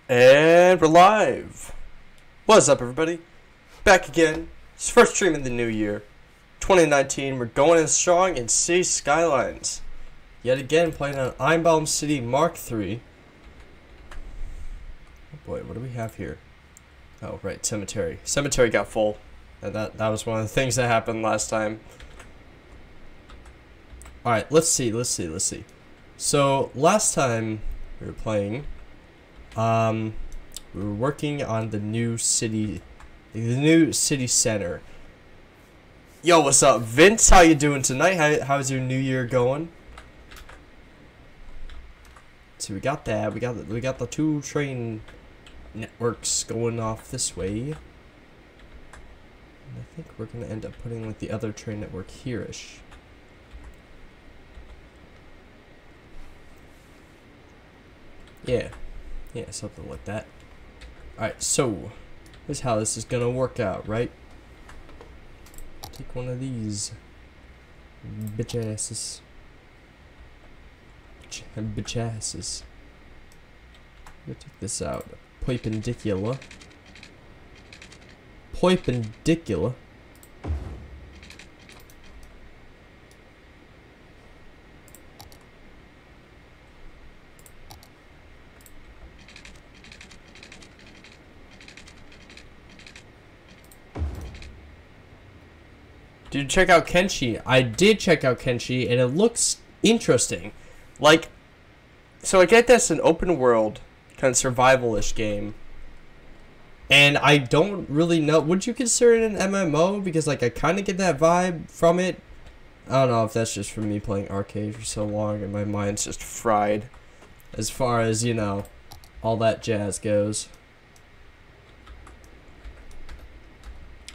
And we're live. What's up, everybody? Back again. It's the first stream of the new year, 2019. We're going in strong in Cities Skylines. Yet again, playing on Ironbound City Mark III. Oh boy, what do we have here? Oh, right, cemetery. Cemetery got full. And that was one of the things that happened last time. Alright, let's see. So, last time we were playing, we were working on the new city center. Yo, what's up, Vince? How you doing tonight? How's your new year going? So we got that. We got the two train networks going off this way. And I think we're gonna end up putting like the other train network here-ish. Yeah, something like that. Alright, so here's how this is gonna work out, right? Take one of these bitch asses. Bitch asses. We'll take this out. Perpendicular. Did you check out Kenshi? I did check out Kenshi, and it looks interesting. Like, so I get this an open world, kind of survival-ish game. And I don't really know, would you consider it an MMO? Because, like, I kind of get that vibe from it. I don't know if that's just from me playing arcade for so long, and my mind's just fried. As far as, you know, all that jazz goes.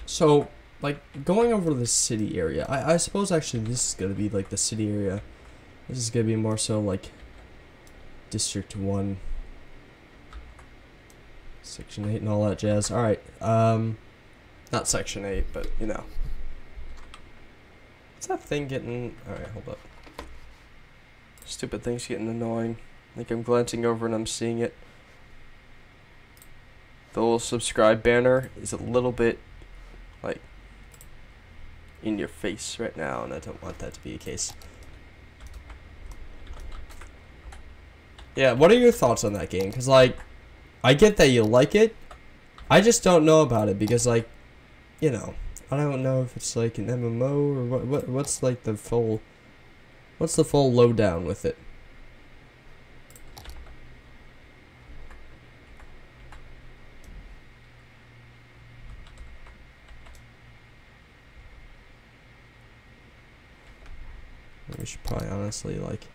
So, like, going over the city area, I suppose actually this is going to be, like, the city area. This is going to be more so, like, District 1. Section 8 and all that jazz. Alright, not Section 8, but, you know. What's that thing getting... Alright, hold up. Stupid thing's getting annoying. Like, I'm glancing over and I'm seeing it. The little subscribe banner is a little bit, like, in your face right now, and I don't want that to be the case. Yeah, what are your thoughts on that game? Because, like, I get that you like it. I just don't know about it because, like, you know, I don't know if it's like an MMO or what's like the full, what's the full lowdown with it? We should probably honestly, like,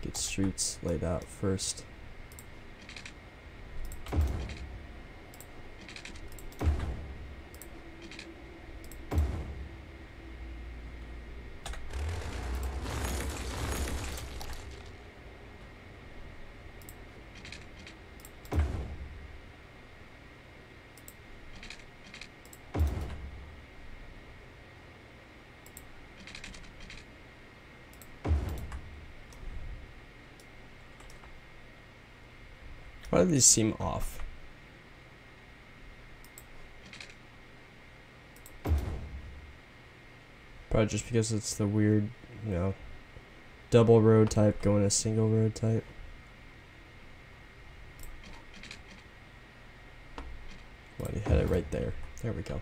get streets laid out first. Why do these seem off? Probably just because it's the weird, you know, double road type going a single road type. Why do you had it right there? There we go.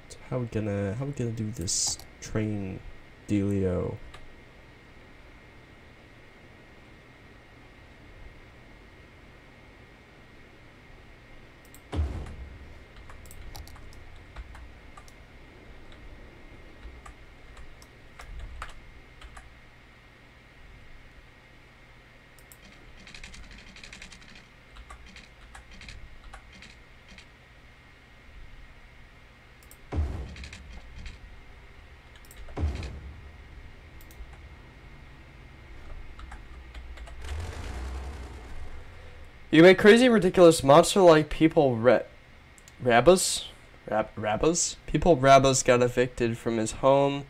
So how we gonna do this train dealio? You make crazy, ridiculous, monster-like people Rabbas? People Rabbas got evicted from his home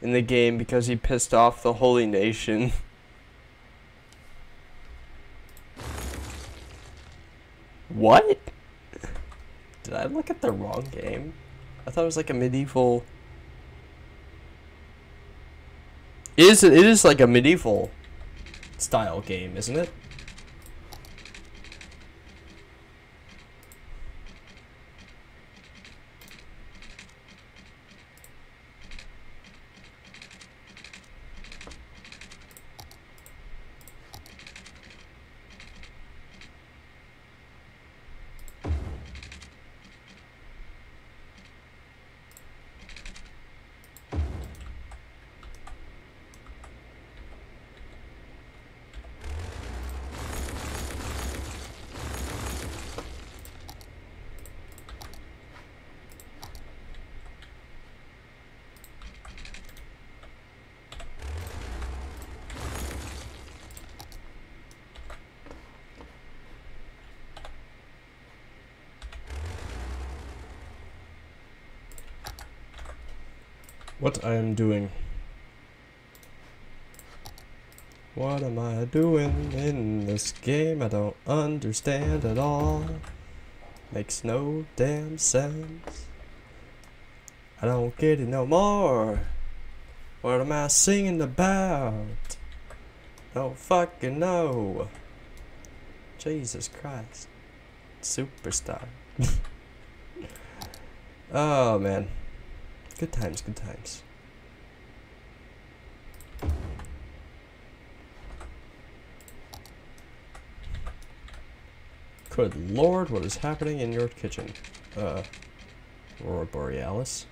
in the game because he pissed off the holy nation. What? Did I look at the wrong game? I thought it was like a medieval... It is like a medieval style game, isn't it? What I am doing. What am I doing in this game? I don't understand at all. Makes no damn sense. I don't get it no more. What am I singing about? Don't fucking know. Jesus Christ. Superstar. Oh man. Good times, good times. Good lord, what is happening in your kitchen? Aurora Borealis.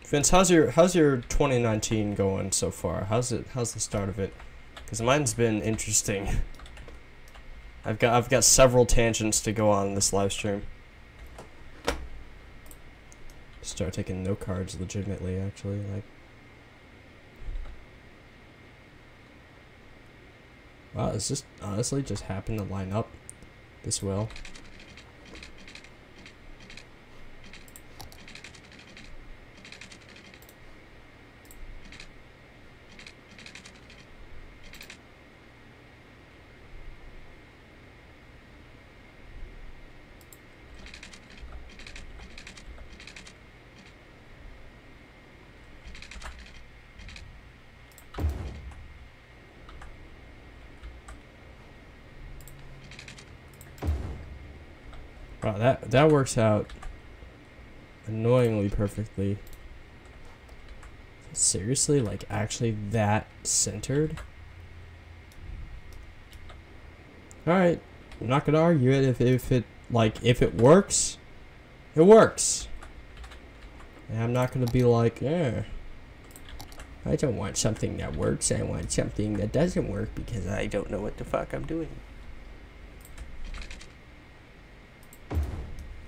Vince, how's your 2019 going so far? How's the start of it? Because mine's been interesting. I've got several tangents to go on in this live stream. Start taking no cards legitimately, actually. Like, wow, it's just honestly just happened to line up this well. Wow, that works out annoyingly perfectly. Seriously, like actually that centered? Alright, I'm not gonna argue it. If it works, it works. And I'm not gonna be like, I don't want something that works, I want something that doesn't work because I don't know what the fuck I'm doing.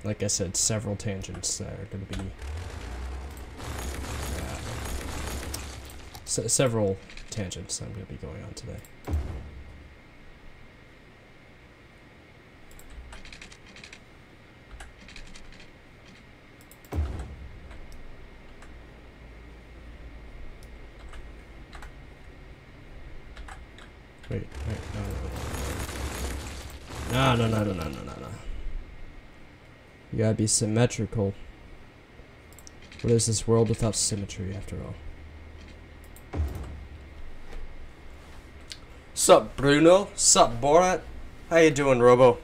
Like I said, several tangents that are going to be... several tangents I'm going to be going on today. Wait, no. You gotta be symmetrical. What is this world without symmetry, after all? Sup, Bruno? Sup, Borat? How you doing, Robo?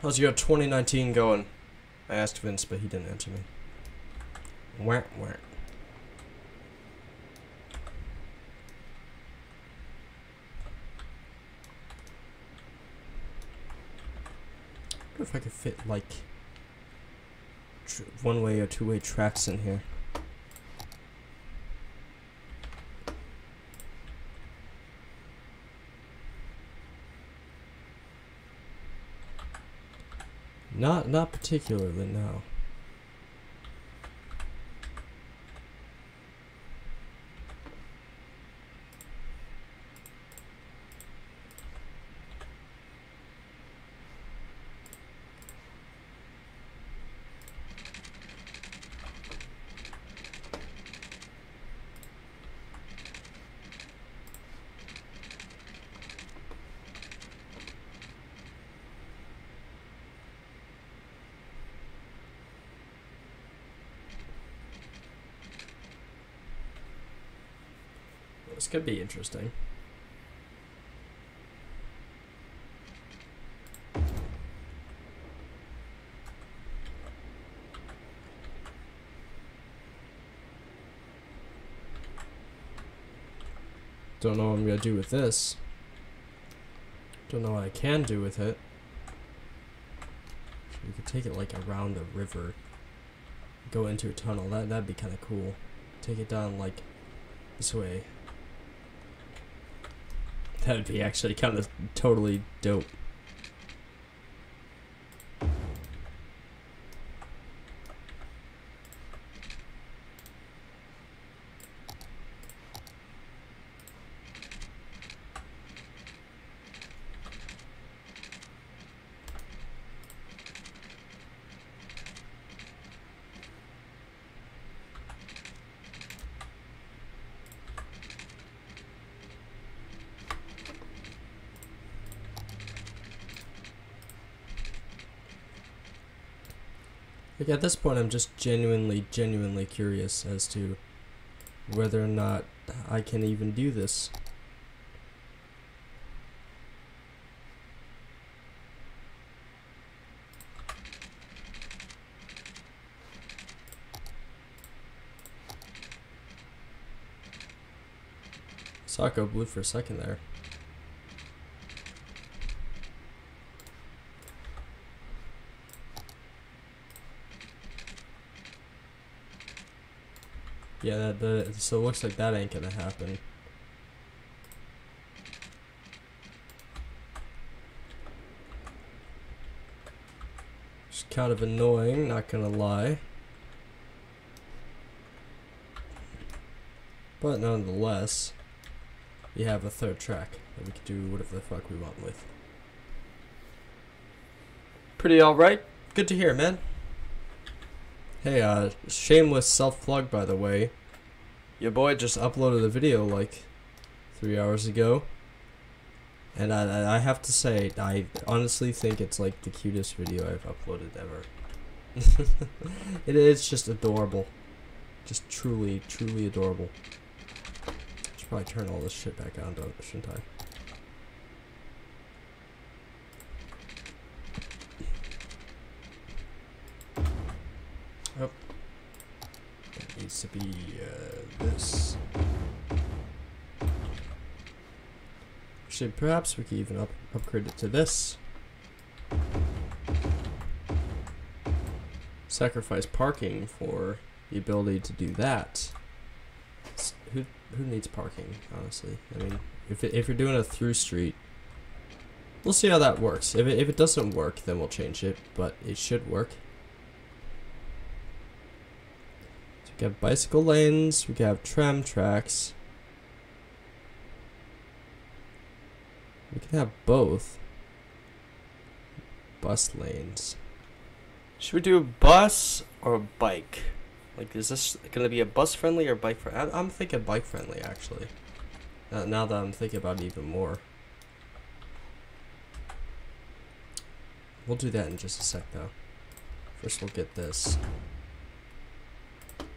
How's your 2019 going? I asked Vince, but he didn't answer me. Wah. If I could fit like one-way or two-way tracks in here. Not particularly, no. This could be interesting. Don't know what I'm gonna do with this. Don't know what I can do with it. So we could take it like around the river. Go into a tunnel. That'd be kind of cool. Take it down like this way. That'd be actually kind of totally dope. Like at this point, I'm just genuinely curious as to whether or not I can even do this. Saw it go blue for a second there. Yeah, so it looks like that ain't gonna happen. It's kind of annoying, not gonna lie. But nonetheless, we have a third track that we can do whatever the fuck we want with. Pretty alright. Good to hear, man. Hey, shameless self-plug, by the way. Your boy just uploaded a video like 3 hours ago. And I have to say, I honestly think it's like the cutest video I've uploaded ever. It's just adorable. Just truly adorable. I should probably turn all this shit back on, shouldn't I? Oh. That needs to be this. Actually, perhaps we could even upgrade it to this. Sacrifice parking for the ability to do that. Who needs parking, honestly? I mean, if you're doing a through street, we'll see how that works. If it doesn't work, then we'll change it, but it should work. So we can have bicycle lanes, we can have tram tracks. We can have both. Bus lanes. Should we do a bus or a bike? Like, is this gonna be a bus friendly or bike friendly? I'm thinking bike friendly, actually. Now that I'm thinking about it even more. We'll do that in just a sec, though. First, we'll get this.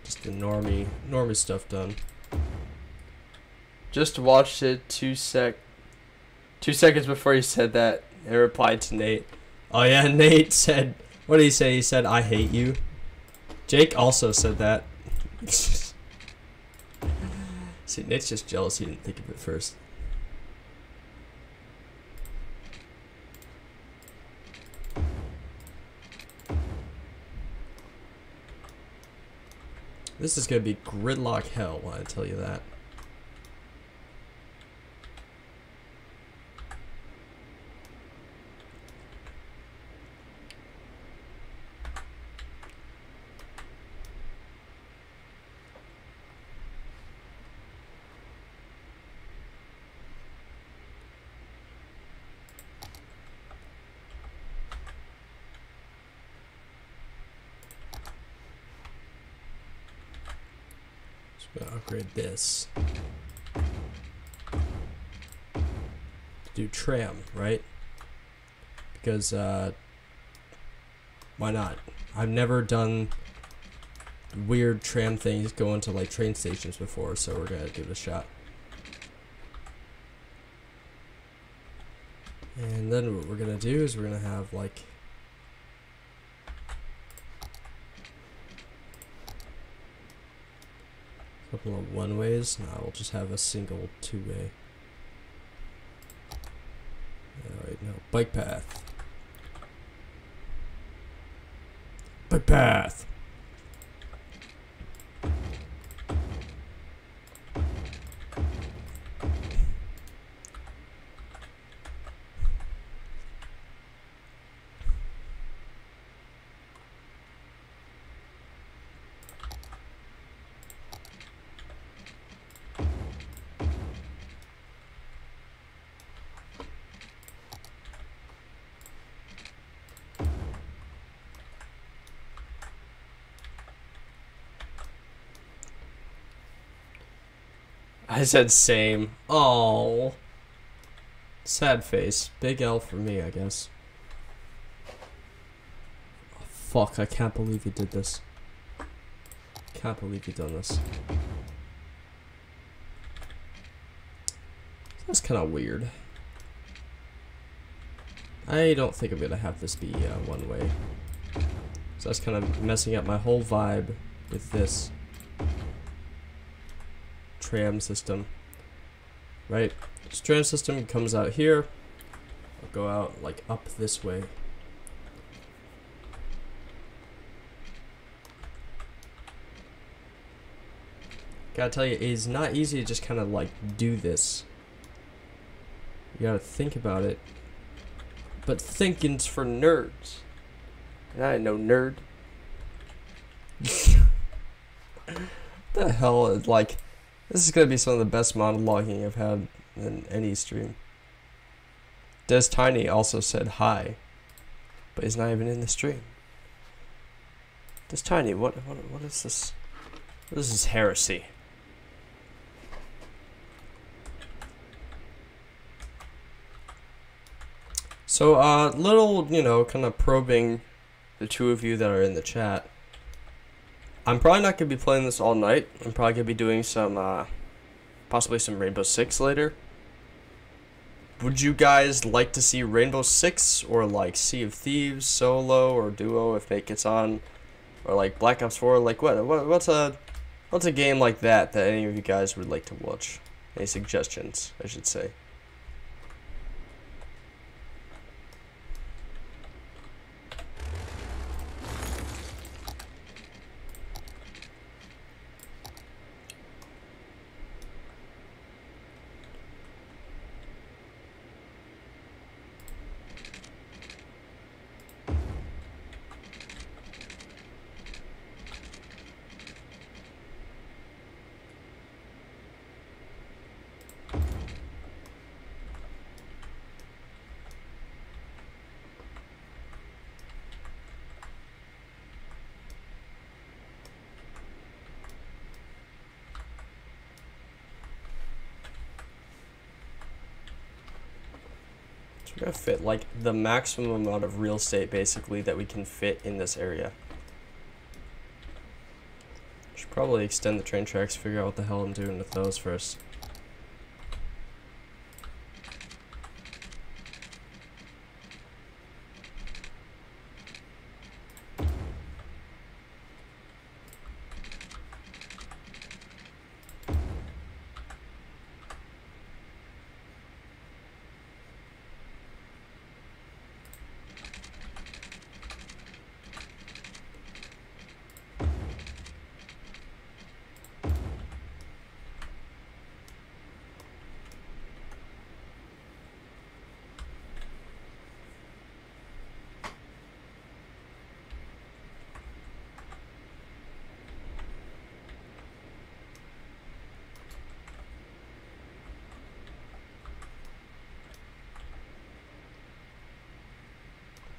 Just the normie stuff done. Just watched it 2 seconds before you said that. I replied to Nate. Oh yeah, Nate said, what did he say? He said, I hate you. Jake also said that. See, Nate's just jealous he didn't think of it first. This is gonna be gridlock hell, I tell you that. Upgrade this. Do tram, right? Because why not? I've never done weird tram things going to like train stations before, so we're gonna give it a shot. And then what we're gonna do is we're gonna have like couple of one-ways. Now we'll just have a single two-way. Alright, no. Bike path. Bike path! I said same. Oh, sad face. Big L for me, I guess. Oh, fuck, I can't believe he did this. Can't believe he done this. That's kind of weird. I don't think I'm gonna have this be one way. So that's kind of messing up my whole vibe with this tram system, right? This tram system comes out here. I'll go out like up this way. Gotta tell you, it is not easy to just kind of like do this. You gotta think about it. But thinking's for nerds. And I ain't no nerd. The hell is like. This is going to be some of the best monologuing I've had in any stream. Des Tiny also said hi, but he's not even in the stream. Des Tiny, what is this? What is this heresy? So, little, you know, kind of probing the two of you that are in the chat. I'm probably not going to be playing this all night. I'm probably going to be doing some, possibly some Rainbow Six later. Would you guys like to see Rainbow Six or like Sea of Thieves solo or duo if Nate gets on, or like Black Ops 4? Like what's a game like that any of you guys would like to watch? Any suggestions, I should say. We're gonna fit like the maximum amount of real estate basically that we can fit in this area. Should probably extend the train tracks, figure out what the hell I'm doing with those first.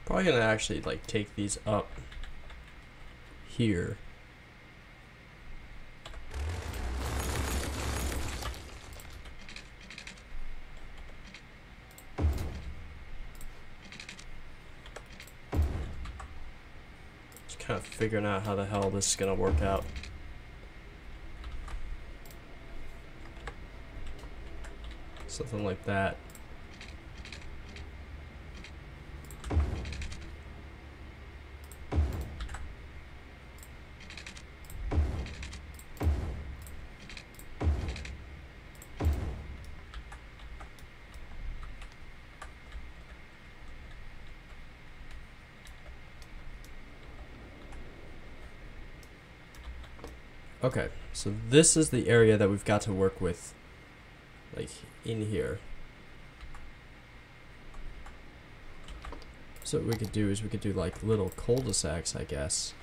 Probably gonna actually like take these up here. Just kind of figuring out how the hell this is gonna work out. Something like that. Okay, so this is the area that we've got to work with, like in here. So what we could do is we could do like little cul-de-sacs, I guess.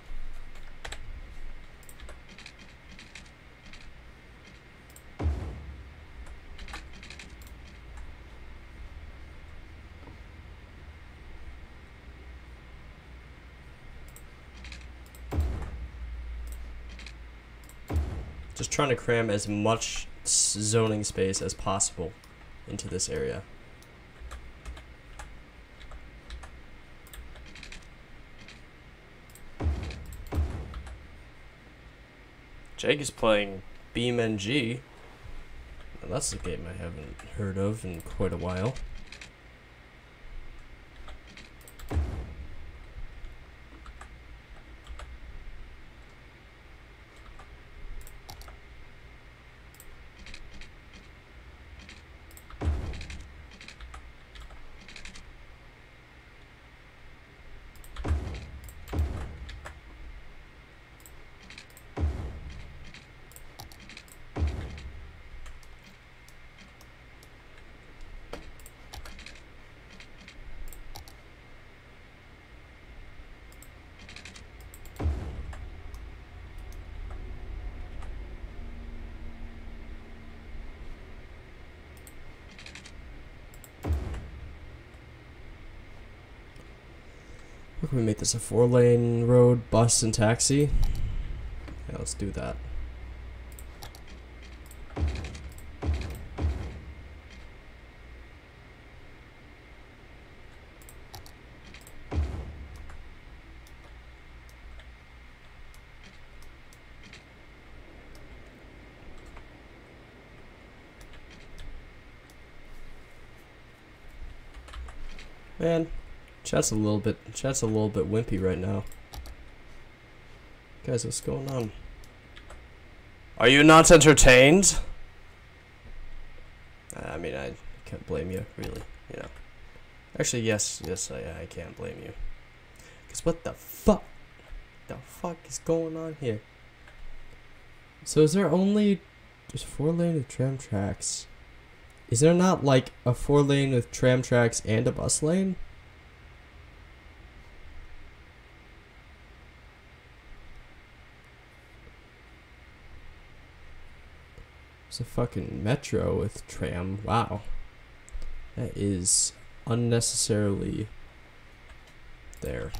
Just trying to cram as much zoning space as possible into this area. Jake is playing BeamNG. Well, that's a game I haven't heard of in quite a while. How can we make this a 4-lane road, bus, and taxi? Yeah, let's do that. Man, chat's a little bit wimpy right now. Guys, what's going on? Are you not entertained? I mean, I can't blame you, really, you know. Actually, yes, I can't blame you. Because what the fuck is going on here? So is there only just 4-lane with tram tracks? Is there not like a 4-lane with tram tracks and a bus lane? It's a fucking metro with tram. Wow. That is unnecessarily there.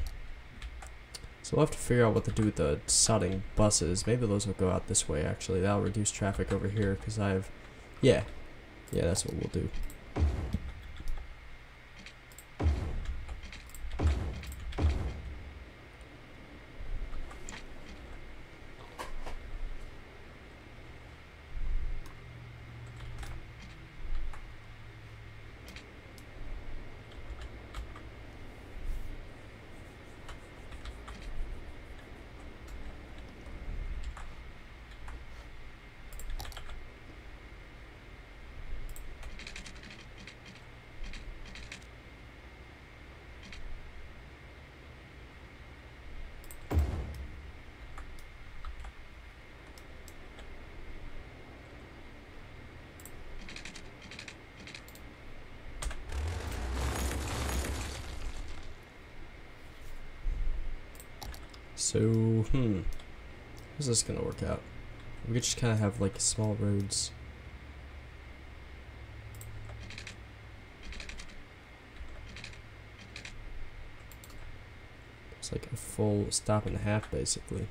So we'll have to figure out what to do with the sodding buses. Maybe those will go out this way, actually. That'll reduce traffic over here, because I have... Yeah, that's what we'll do. So, how's this gonna work out? We could just kind of have like small roads. It's like a full stop and a half, basically.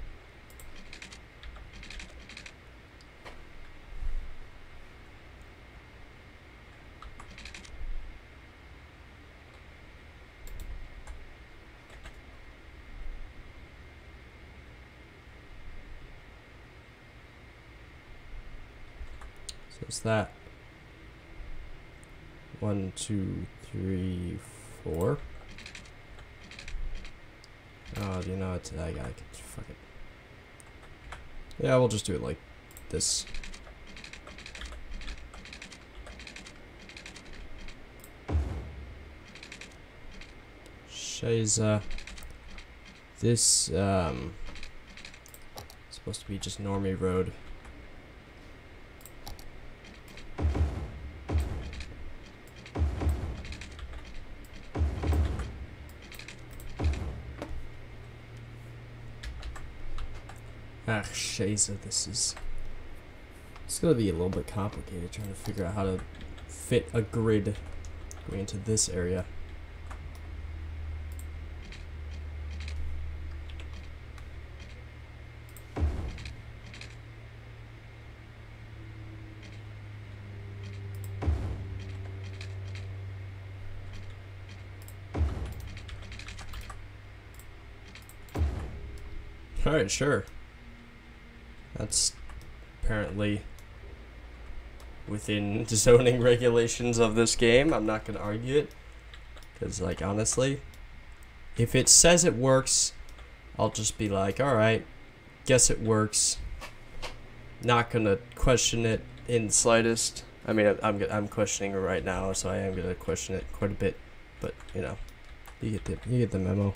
So it's that. 1, 2, 3, 4. Oh, do you know what? I gotta fuck it. Yeah, we'll just do it like this. Shiza. This supposed to be just normie road. Ah, shiza, it's gonna be a little bit complicated trying to figure out how to fit a grid going into this area. Alright, sure. That's apparently within the zoning regulations of this game. I'm not going to argue it. Because, like, honestly, if it says it works, I'll just be like, alright, guess it works. Not going to question it in the slightest. I mean, I'm questioning it right now, so I am going to question it quite a bit. But, you know, you get the memo.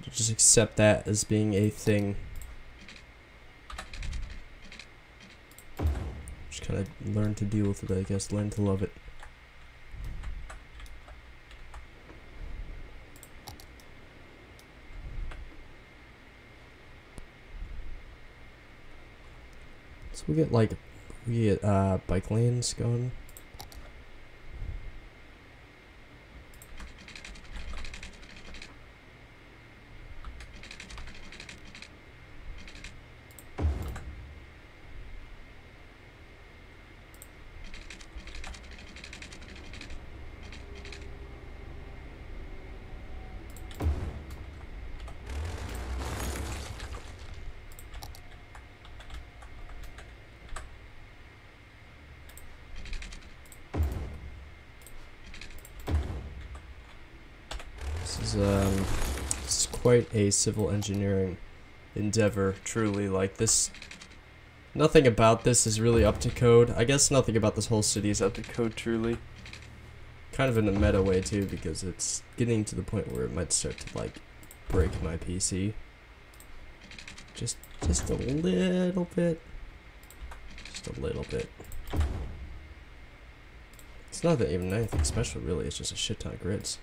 Just accept that as being a thing. Just kind of learn to deal with it, I guess. Learn to love it. So we get bike lanes going. This is quite a civil engineering endeavor, truly. Like, this, nothing about this is really up to code. I guess nothing about this whole city is up to code, truly. Kind of in a meta way, too, because it's getting to the point where it might start to, like, break my PC. Just a little bit. Just a little bit. It's not even anything special, really. It's just a shit ton of grids.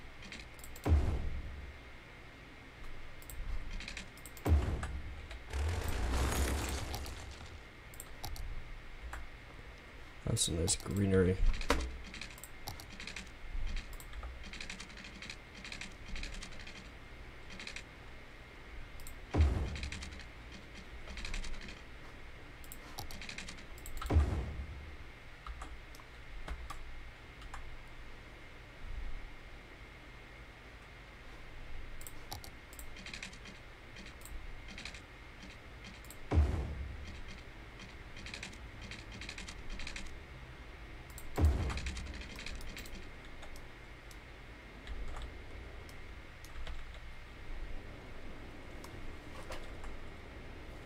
That's some nice greenery.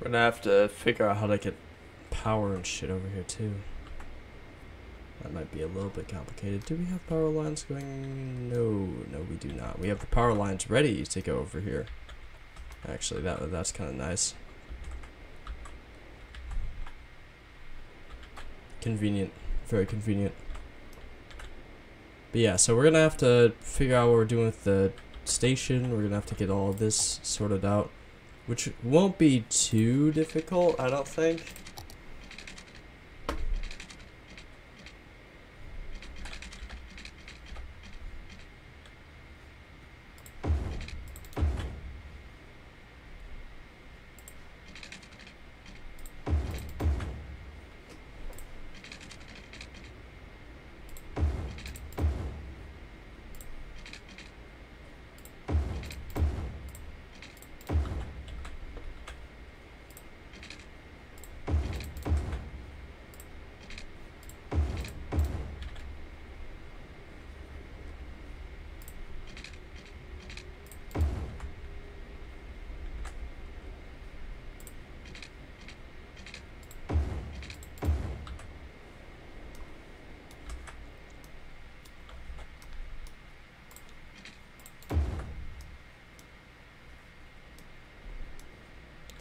We're gonna have to figure out how to get power and shit over here too. That might be a little bit complicated. Do we have power lines going? No, we do not. We have the power lines ready to go over here. Actually, that's kind of nice. Convenient, very convenient. But yeah, so we're gonna have to figure out what we're doing with the station. We're gonna have to get all of this sorted out, which won't be too difficult, I don't think.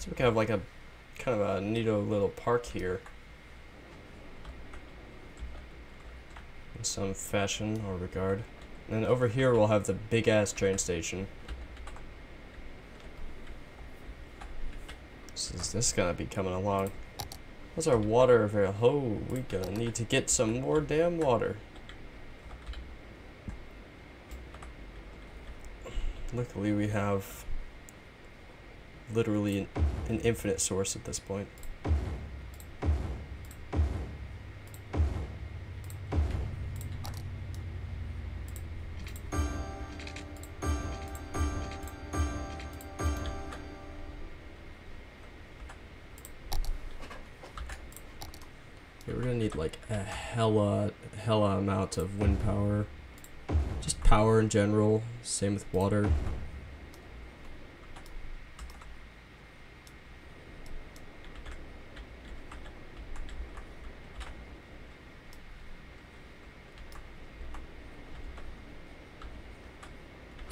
So we have like a kind of a neato little park here. In some fashion or regard. And then over here we'll have the big ass train station. This is gonna be coming along. How's our water available? Oh, we gonna need to get some more damn water. Luckily we have literally an infinite source at this point. Okay, we're gonna need like a hella amount of wind power. Just power in general, same with water.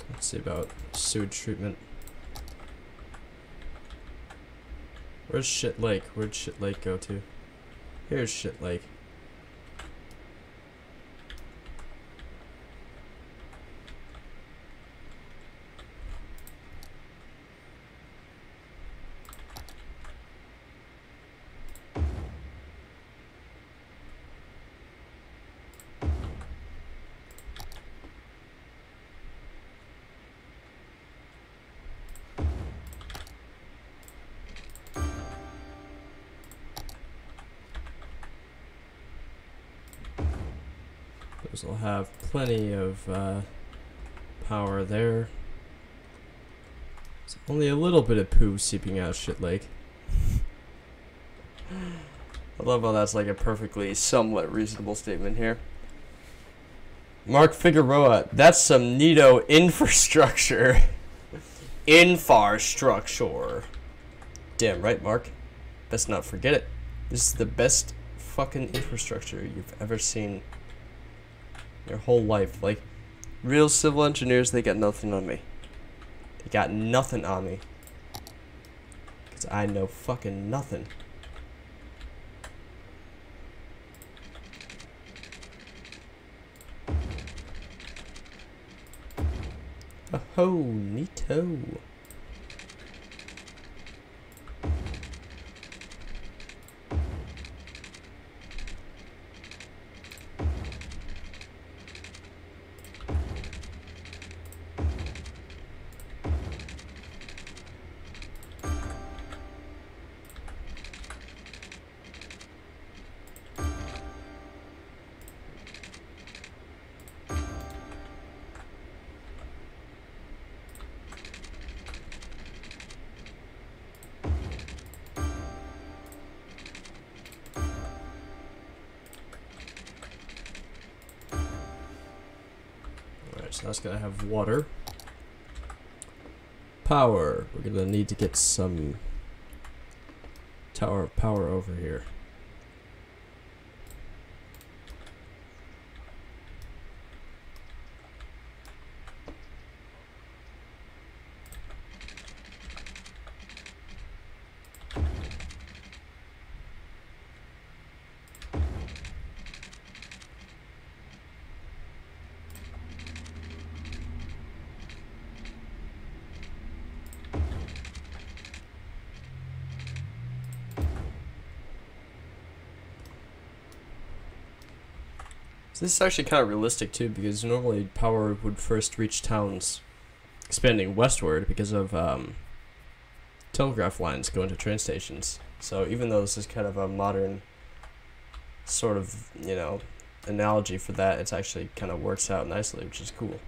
Let's see about sewage treatment. Where's Shit Lake? Where'd Shit Lake go to? Here's Shit Lake. Those will have plenty of power there. There's only a little bit of poo seeping out of Shit Lake. I love how that's like a perfectly somewhat reasonable statement here. Mark Figueroa, that's some neato infrastructure. Infrastructure. Damn right, Mark. Best not forget it. This is the best fucking infrastructure you've ever seen. Your whole life. Like, real civil engineers, they got nothing on me. They got nothing on me. Because I know fucking nothing. Oh, neato. So that's gonna have water. Power. We're gonna need to get some tower power over here. This is actually kind of realistic too, because normally power would first reach towns expanding westward because of telegraph lines going to train stations. So even though this is kind of a modern sort of, you know, analogy for that, it's actually kind of works out nicely, which is cool.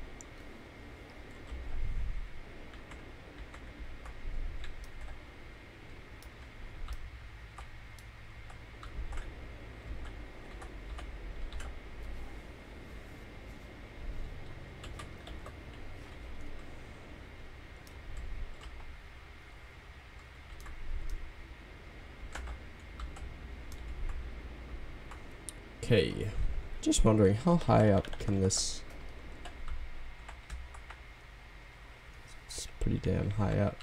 Okay, just wondering how high up can this... It's pretty damn high up.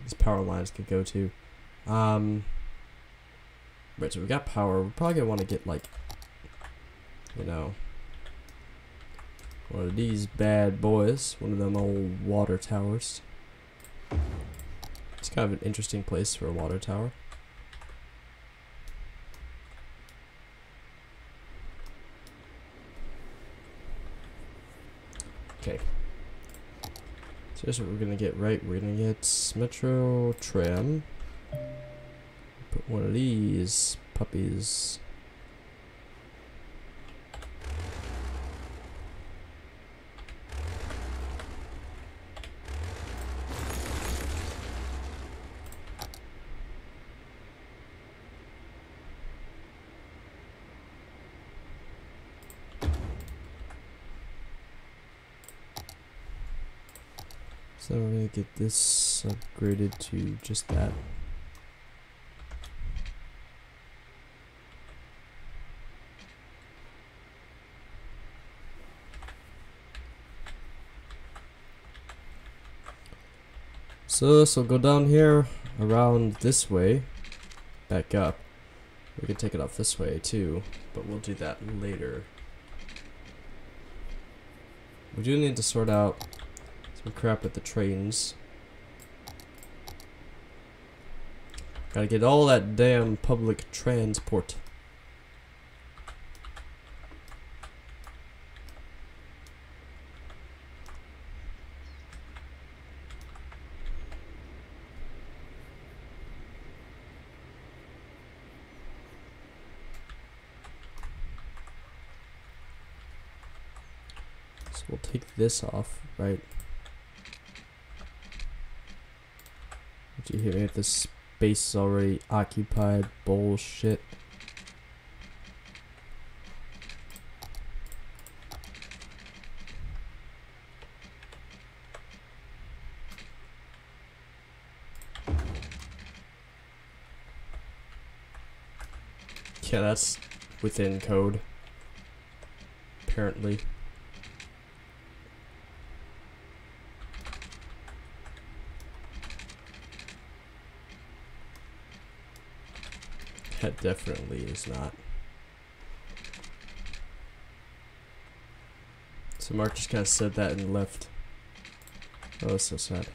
these power lines could go to. Right, so we got power. We're probably gonna want to get like, you know, one of these bad boys, one of them old water towers. It's kind of an interesting place for a water tower. Okay. So here's what we're gonna get, right? We're gonna get Metro Tram. Put one of these puppies. So we're gonna get this upgraded to just that. So this will go down here, around this way, back up. We can take it off this way too, but we'll do that later. We do need to sort out some crap with the trains. Gotta get all that damn public transport. So we'll take this off, right? Did you hear me? If this space is already occupied, bullshit. Yeah, that's within code, apparently. That definitely is not. So Mark just kind of said that and left. Oh, that's so sad.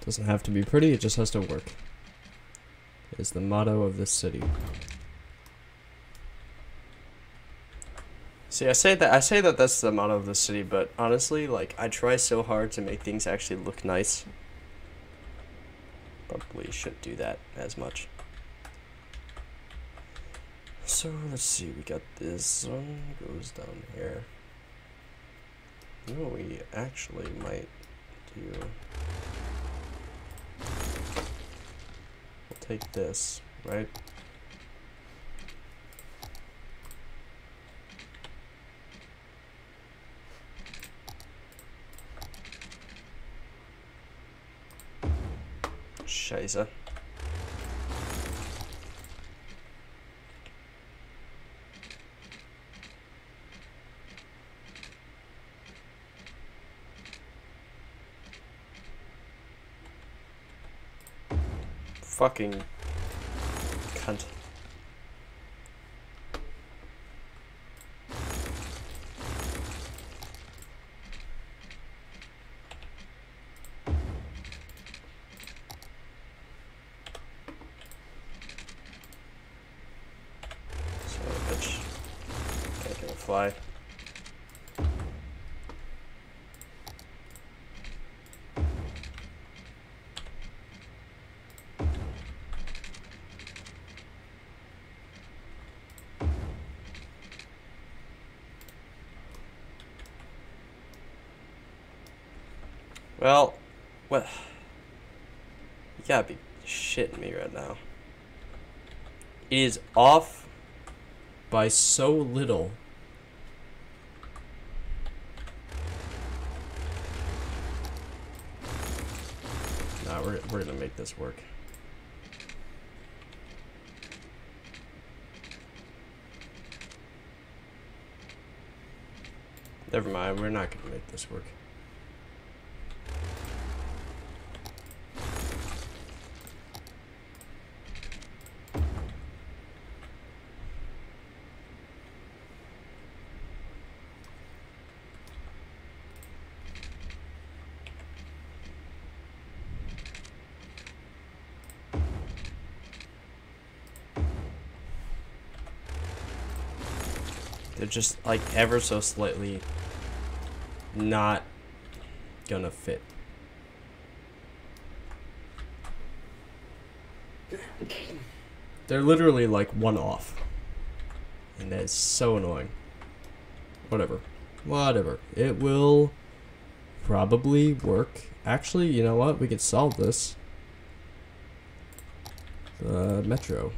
Doesn't have to be pretty, it just has to work. Is the motto of this city. See, I say that that's the motto of the city, but honestly, like, I try so hard to make things actually look nice. Probably shouldn't do that as much. So, let's see, we got this one, goes down here. You know what we actually might do? We'll take this, right? Scheiße. Fucking cunt. fly. Well, what? You gotta be shitting me right now. It is off by so little. Nah, we're gonna make this work. Never mind, we're not gonna make this work. They're just like ever so slightly not gonna fit. They're literally like one off. And that is so annoying. Whatever. Whatever. It will probably work. Actually, you know what? We could solve this. The metro.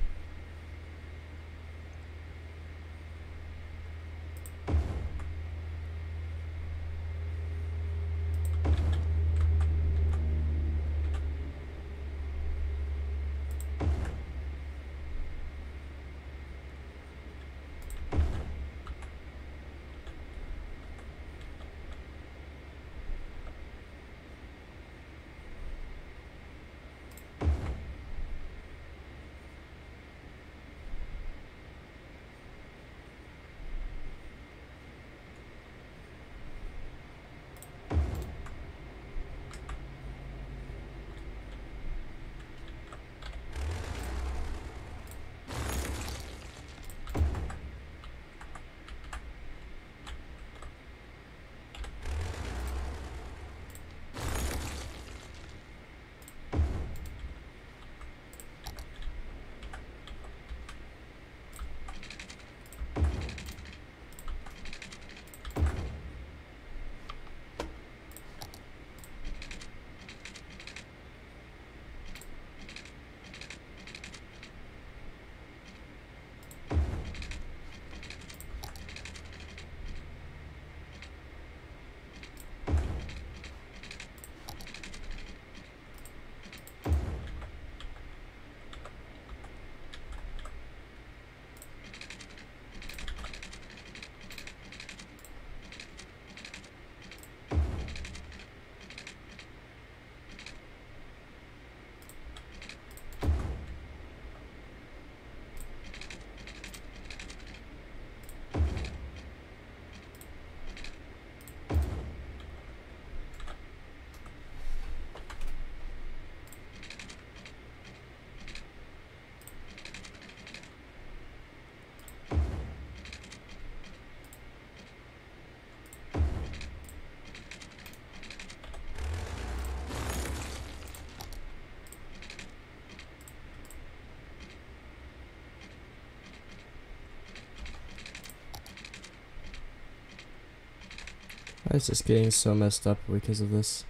Why is this getting so messed up because of this?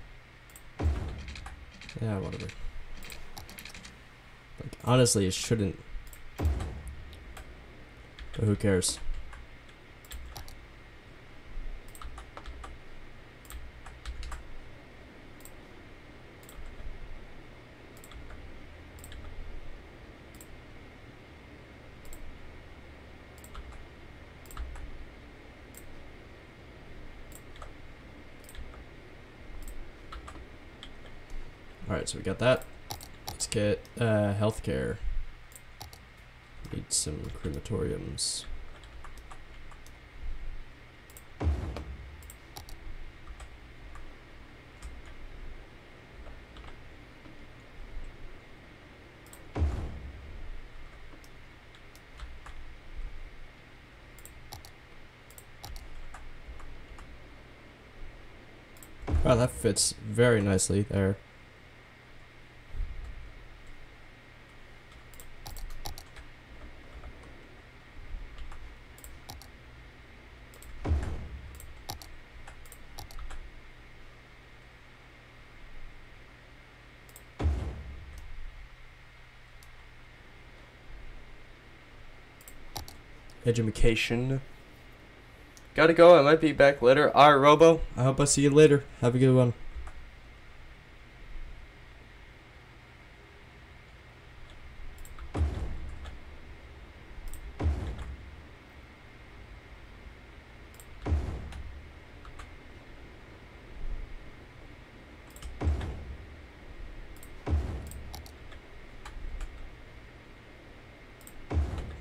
Yeah, whatever. Like, honestly, it shouldn't. But who cares? Alright, so we got that. Let's get healthcare. Need some crematoriums. Wow, that fits very nicely there. Education. Gotta go, I might be back later. Alright, Robo, I hope I see you later. Have a good one.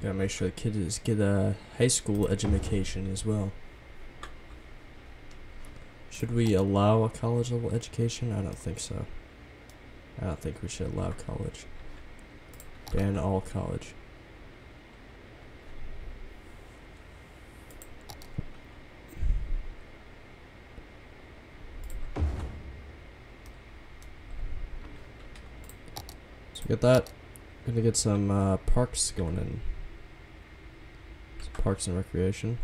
Gotta make sure the kids get a high school education as well. Should we allow a college level education? I don't think so. I don't think we should allow college. Ban all college. So we got that. Gonna get some parks going in. Some parks and recreation.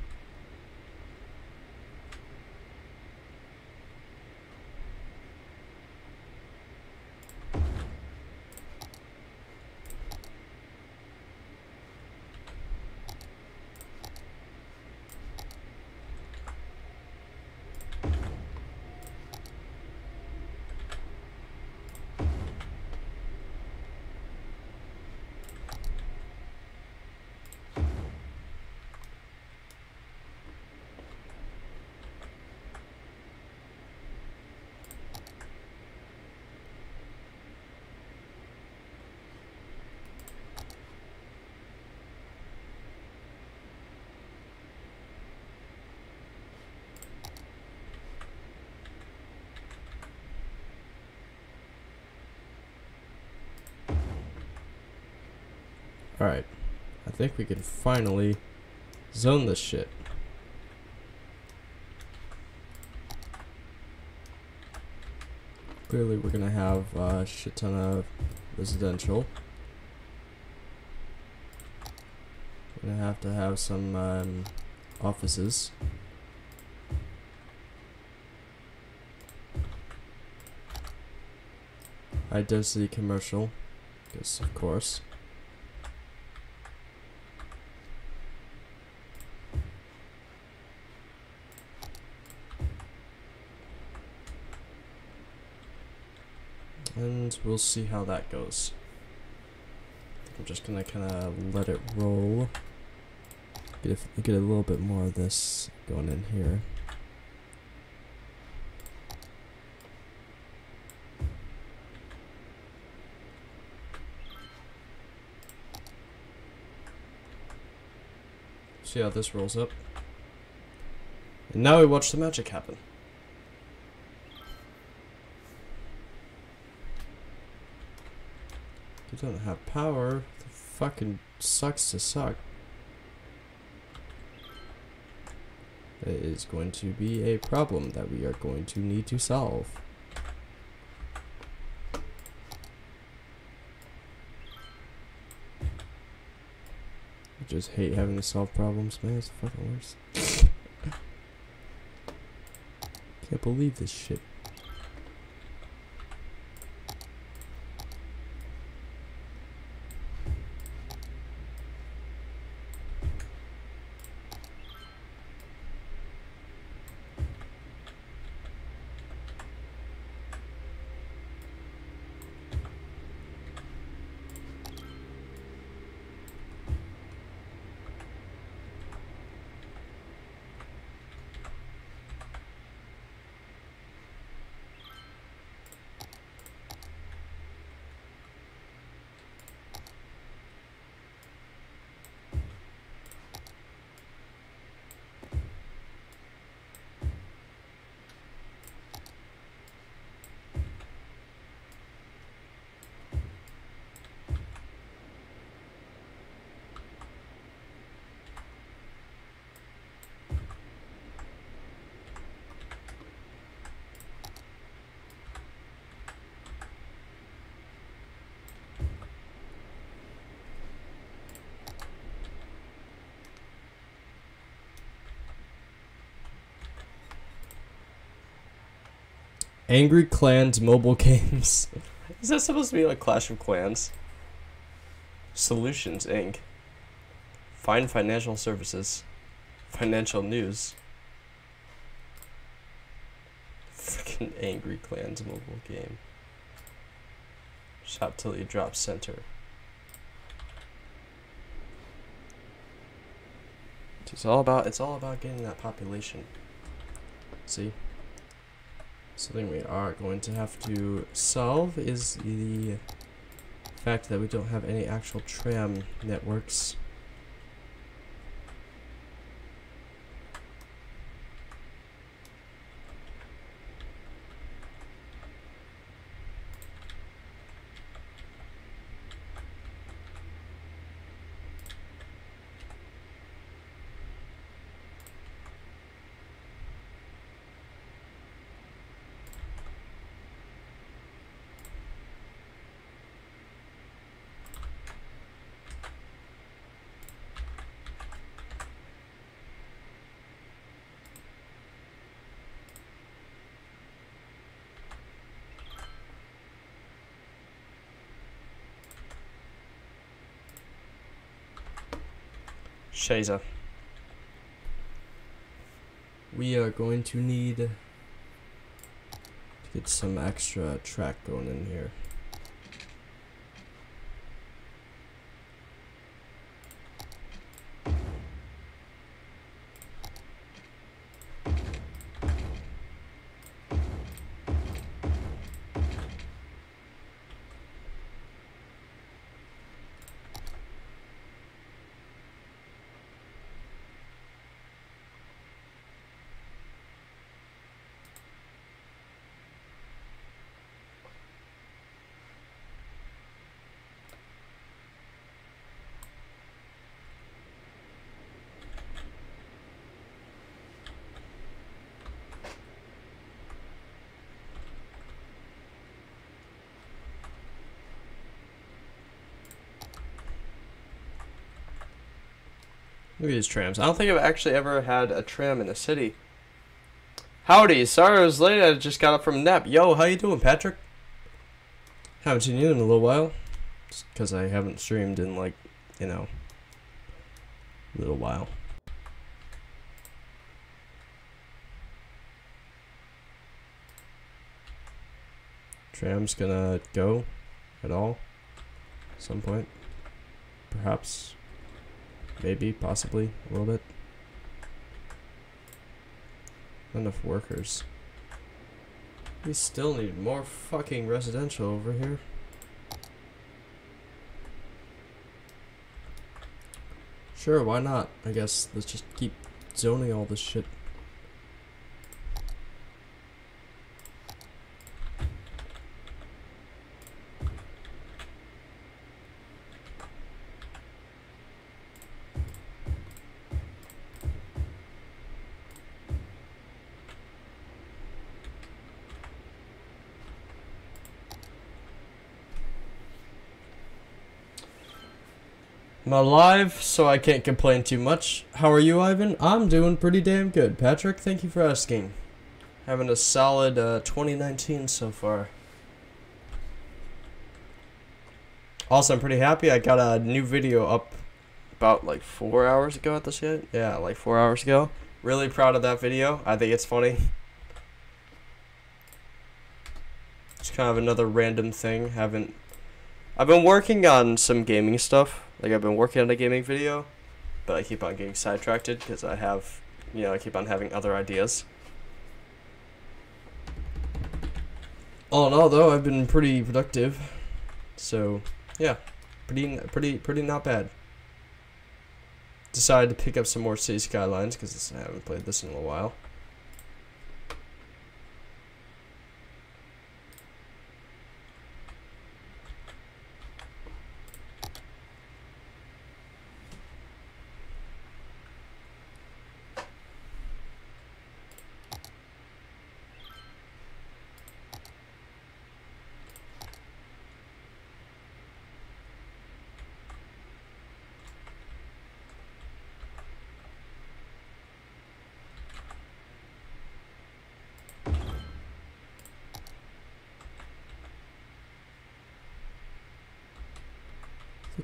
Alright, I think we can finally zone this shit. Clearly we're gonna have a shit ton of residential. We're gonna have some offices. High density commercial, yes, of course. And we'll see how that goes. I'm just gonna kind of let it roll. Get a little bit more of this going in here. See how this rolls up. And now we watch the magic happen. You don't have power. It fucking sucks to suck. It is going to be a problem that we are going to need to solve. I just hate having to solve problems, man. It's the fucking worst. Can't believe this shit. Angry Clans mobile games. Is that supposed to be like Clash of Clans? Solutions Inc. Find financial services. Financial news. Freaking Angry Clans mobile game. Shop till you drop center. It's all about getting that population. See? Something we are going to have to solve is the fact that we don't have any actual tram networks. Shazer. We are going to need to get some extra track going in here. Look at these trams. I don't think I've actually ever had a tram in a city. Howdy, sorry I was late. I just got up from a nap. Yo, how you doing, Patrick? Haven't seen you in a little while. Just because I haven't streamed in, like, you know, a little while. Tram's gonna go at all. At some point. Perhaps. Maybe, possibly, a little bit. Not enough workers. We still need more fucking residential over here. Sure, why not? I guess let's just keep zoning all this shit. I'm alive, so I can't complain too much. How are you, Ivan? I'm doing pretty damn good. Patrick, thank you for asking. Having a solid 2019 so far. Also, I'm pretty happy. I got a new video up about like 4 hours ago at this yet. Yeah, like 4 hours ago. Really proud of that video. I think it's funny. It's kind of another random thing. I've been working on some gaming stuff. Like, I've been working on a gaming video, but I keep on getting sidetracked because I have, you know, I keep on having other ideas. All in all, though, I've been pretty productive. So, yeah, pretty not bad. Decided to pick up some more Cities Skylines because I haven't played this in a while.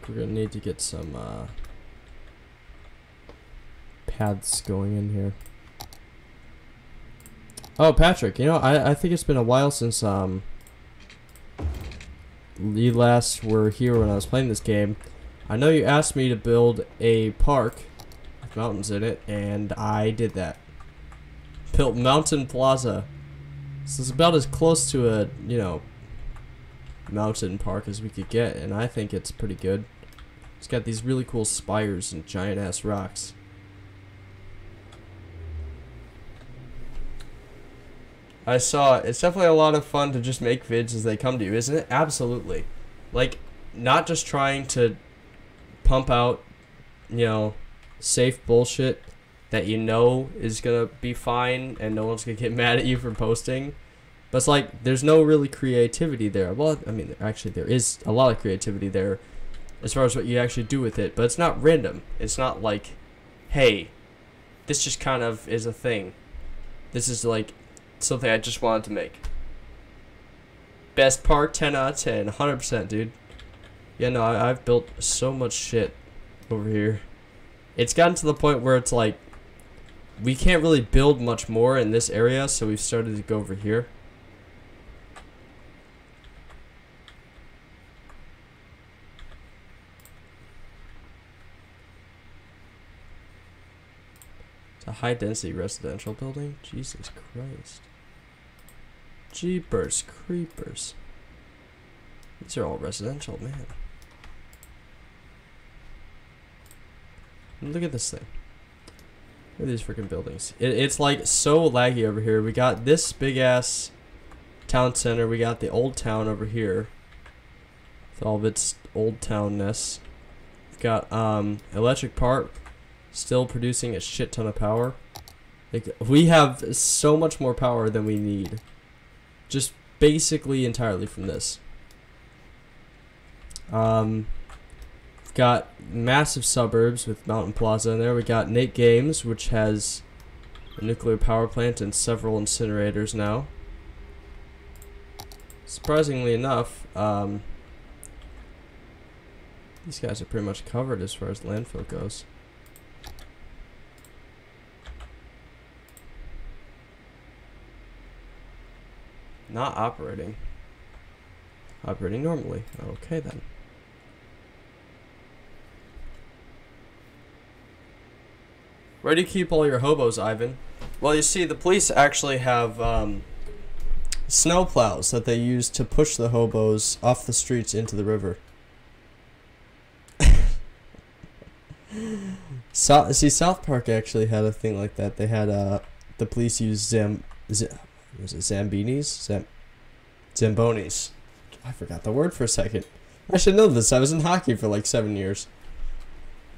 think we're gonna need to get some paths going in here. Oh, Patrick, you know, I think it's been a while since you last were here when I was playing this game. I know you asked me to build a park with mountains in it, and I did that. Built Mountain Plaza. This is about as close to a, you know, mountain park as we could get, and I think it's pretty good. It's got these really cool spires and giant ass rocks. I saw it's definitely a lot of fun to just make vids as they come to you, isn't it? Absolutely. Like, not just trying to pump out, you know, safe bullshit that you know is gonna be fine and no one's gonna get mad at you for posting. But it's like, there's no really creativity there. Well, I mean, actually there is a lot of creativity there as far as what you actually do with it, but it's not random. It's not like, hey, this just kind of is a thing. This is like something I just wanted to make. Best park, 10 out of 10, 100%, dude. Yeah, no, I've built so much shit over here. It's gotten to the point where it's like, we can't really build much more in this area, so we've started to go over here. It's a high-density residential building? Jesus Christ. Jeepers creepers. These are all residential, man. Look at this thing. Look at these freaking buildings. It's like so laggy over here. We got this big ass town center. We got the old town over here with all of its old townness. We've got Electric Park still producing a shit ton of power. Like, we have so much more power than we need. Just basically entirely from this. We've got massive suburbs with Mountain Plaza in there. We got Nate Games, which has a nuclear power plant and several incinerators now. Surprisingly enough, these guys are pretty much covered as far as landfill goes. Not operating. Operating normally. Okay then. Where do you keep all your hobos, Ivan? Well, you see, the police actually have snow plows that they use to push the hobos off the streets into the river. See, South Park actually had a thing like that. They had the police use Zambinis? Zambonis. I forgot the word for a second. I should know this. I was in hockey for like 7 years.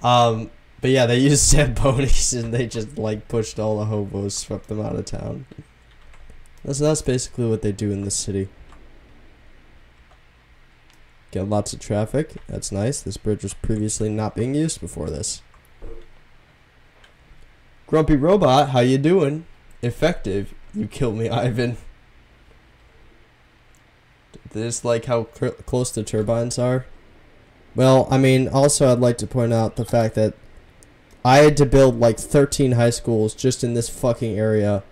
But yeah, they used Zambonis and they just like pushed all the hobos, swept them out of town. That's basically what they do in this city. Get lots of traffic. That's nice. This bridge was previously not being used before this. Grumpy Robot, how you doing? Effective. You kill me, Ivan. This like how close the turbines are. Well, I mean, also I'd like to point out the fact that I had to build like 13 high schools just in this fucking area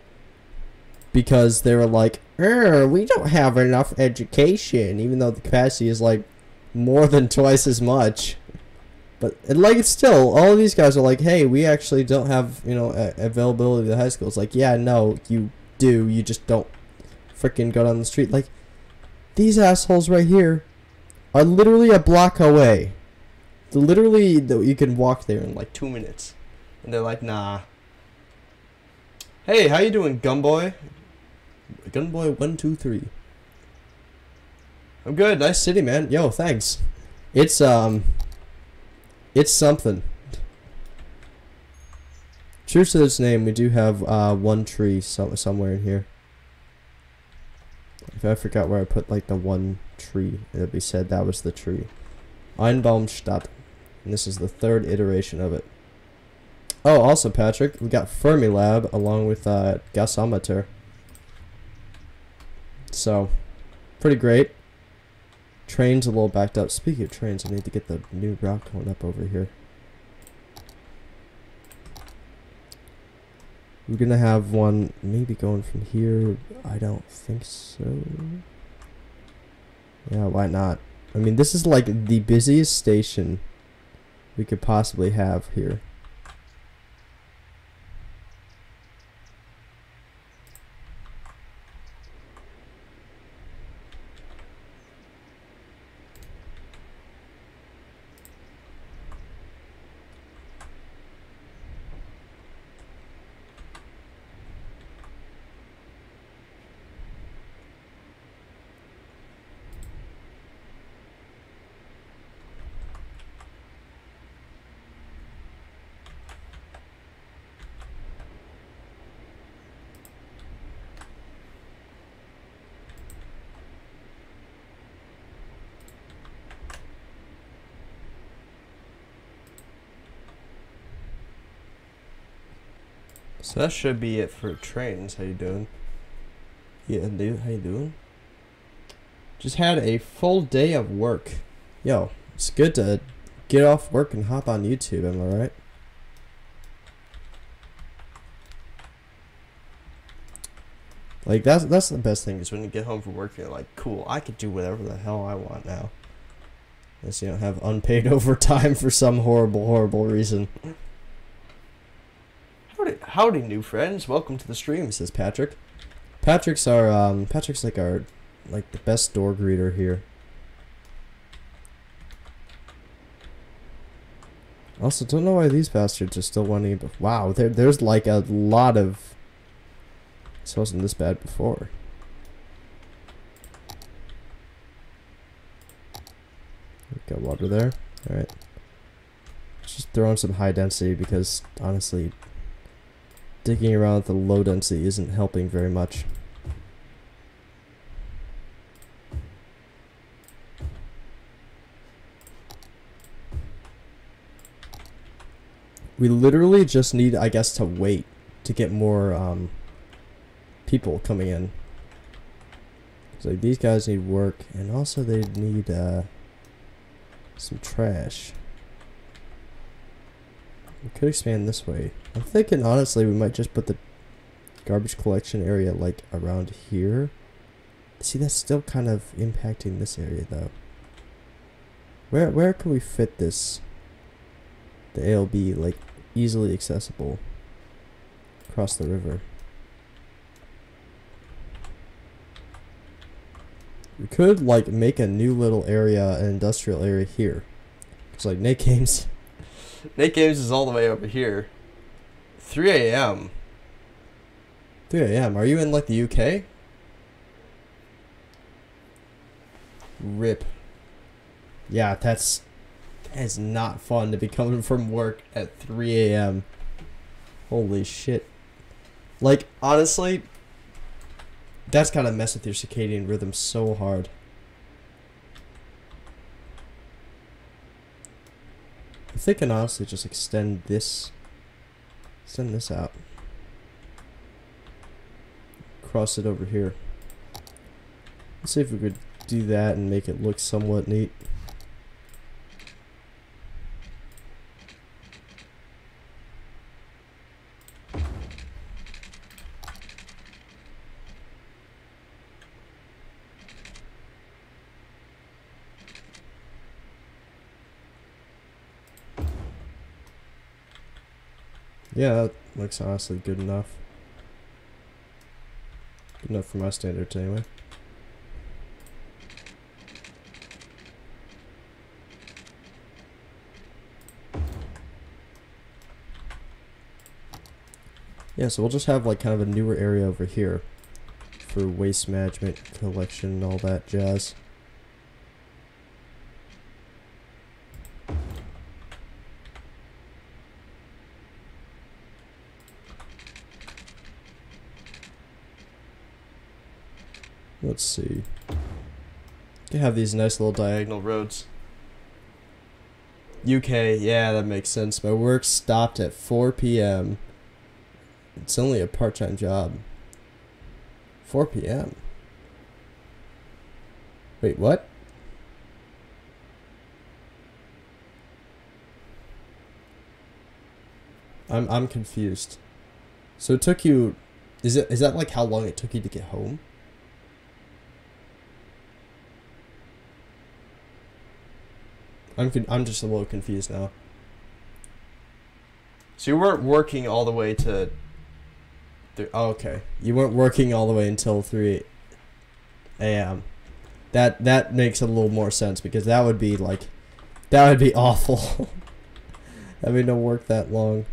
because they were like, we don't have enough education, even though the capacity is like more than twice as much. But like, it's still, all of these guys are like, hey, we actually don't have, you know, availability to high schools. Like, yeah, no, you do, you just don't freaking go down the street. Like, these assholes right here are literally a block away. Literally, you can walk there in like 2 minutes. And they're like, nah. Hey, how you doing, Gunboy? Gunboy123. I'm good. Nice city, man. Yo, thanks. It's something. True to its name, we do have one tree somewhere in here. If I forgot where I put like the one tree that we said that was the tree. Einbaumstadt. And this is the 3rd iteration of it. Oh, also, Patrick, we got Fermilab along with Gasometer. So, pretty great. Train's a little backed up. Speaking of trains, I need to get the new route going up over here. We're gonna have one maybe going from here. I don't think so. Yeah, why not? I mean, this is like the busiest station we could possibly have here. So that should be it for trains. How you doing? Yeah, dude, how you doing? Just had a full day of work. Yo, it's good to get off work and hop on YouTube, am I right? Like, that's the best thing is when you get home from work, you're like, cool, I could do whatever the hell I want now. Unless you don't have unpaid overtime for some horrible reason. Howdy, new friends. Welcome to the stream, Says Patrick. Patrick's like the best door greeter here. Also, don't know why these bastards are still wanting it. Wow, there's like a lot of. This wasn't this bad before. Got water there. All right. Just throw in some high density because honestly, digging around with the low density isn't helping very much. We literally just need, I guess, to wait to get more people coming in. So these guys need work, and also they need some trash. We could expand this way. I'm thinking, honestly, we might just put the garbage collection area, like, around here. See, that's still kind of impacting this area, though. Where can we fit this? The ALB, like, easily accessible across the river. We could, like, make a new little area, an industrial area here. Because, like, Nate Games is all the way over here. 3 a.m. 3 a.m. Are you in, like, the UK? RIP. Yeah, that is not fun to be coming from work at 3 a.m. Holy shit. Like, honestly, that's gotta mess with your circadian rhythm so hard. I think I can honestly just extend this out. Cross it over here. Let's see if we could do that and make it look somewhat neat. Yeah, that looks honestly good enough. Good enough for my standards anyway. Yeah, so we'll just have like kind of a newer area over here for waste management, collection, and all that jazz. Let's see. You have these nice little diagonal roads. UK, yeah, that makes sense. My work stopped at 4 p.m. It's only a part-time job. 4 p.m. Wait, what? I'm confused. So it took you, is that like how long it took you to get home? I'm just a little confused now. So you weren't working all the way to... Oh, okay. You weren't working all the way until 3 a.m. That makes a little more sense, because that would be like, that would be awful. Having to work that long.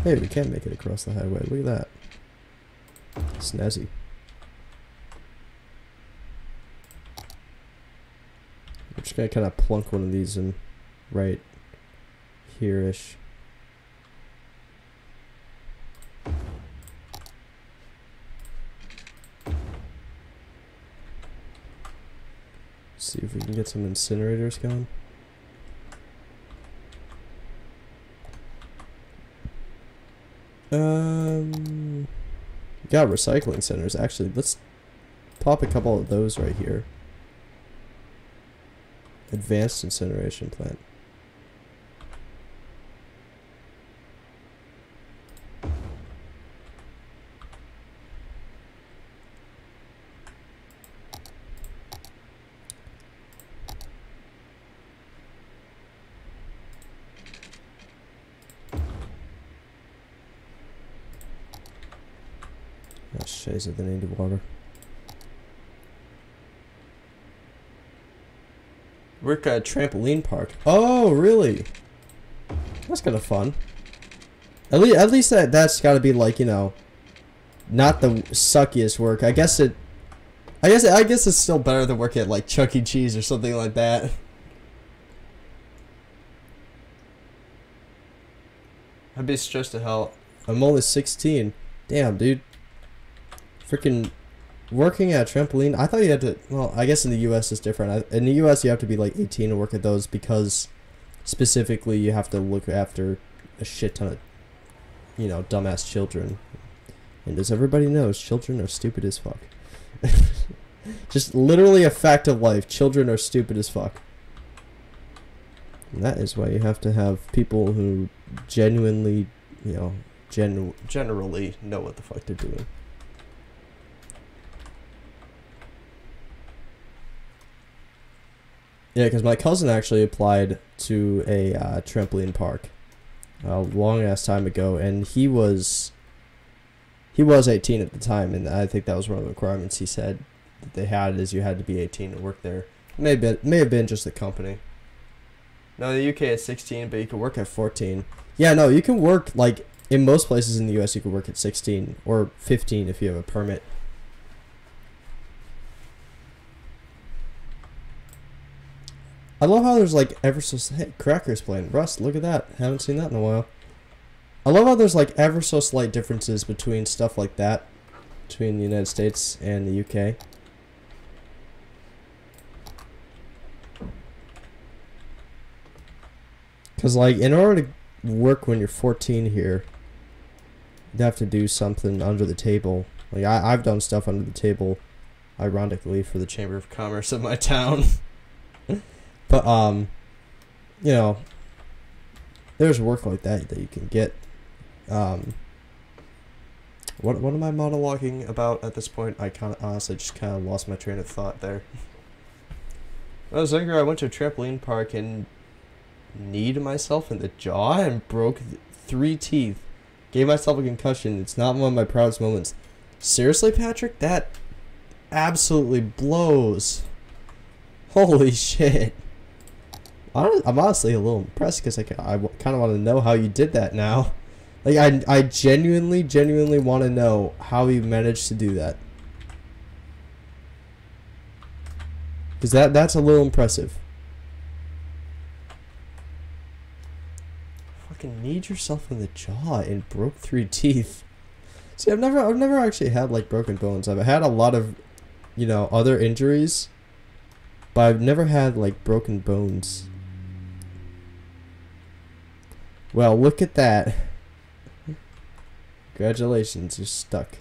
Hey, we can make it across the highway. Look at that. Snazzy. We're just gonna kind of plunk one of these in right here-ish. See if we can get some incinerators going. Got recycling centers. Actually, let's pop a couple of those right here. Advanced incineration plant. That's shades of the native water. Work at a trampoline park. Oh, really? That's kind of fun. At least that's got to be like, you know, not the suckiest work. I guess it's still better than working at like Chuck E. Cheese or something like that. I'd be stressed to hell. I'm only 16. Damn, dude. Freaking working at a trampoline. I thought you had to. Well, I guess in the U.S. it's different. In the U.S. you have to be like 18 to work at those, because specifically you have to look after a shit ton of, you know, dumbass children. And as everybody knows, children are stupid as fuck. Just literally a fact of life. Children are stupid as fuck. And that is why you have to have people who genuinely, you know, generally know what the fuck they're doing. Yeah, because my cousin actually applied to a trampoline park a long ass time ago, and he was 18 at the time, and I think that was one of the requirements he said that they had, is you had to be 18 to work there. May have been just the company. No, the UK is 16, but you can work at 14. Yeah, no, you can work, like, in most places in the US you can work at 16 or 15 if you have a permit. I love how there's like ever so... Hey, Cracker's playing. Rust, look at that. Haven't seen that in a while. I love how there's like ever so slight differences between stuff like that, between the United States and the UK. Because like in order to work when you're 14 here, you'd have to do something under the table. Like I've done stuff under the table, ironically, for the Chamber of Commerce of my town. But, you know, there's work like that you can get. What am I monologuing about at this point? I honestly just kind of lost my train of thought there. When I was younger, I went to a trampoline park and kneed myself in the jaw and broke 3 teeth. Gave myself a concussion. It's not one of my proudest moments. Seriously, Patrick? That absolutely blows. Holy shit. I'm honestly a little impressed, because I kind of want to know how you did that now. Like, I genuinely want to know how you managed to do that. Because that's a little impressive. Fucking kneed yourself in the jaw and broke 3 teeth. See, I've never actually had like broken bones. I've had a lot of, you know, other injuries, but I've never had like broken bones. Well, look at that. Congratulations, you're stuck.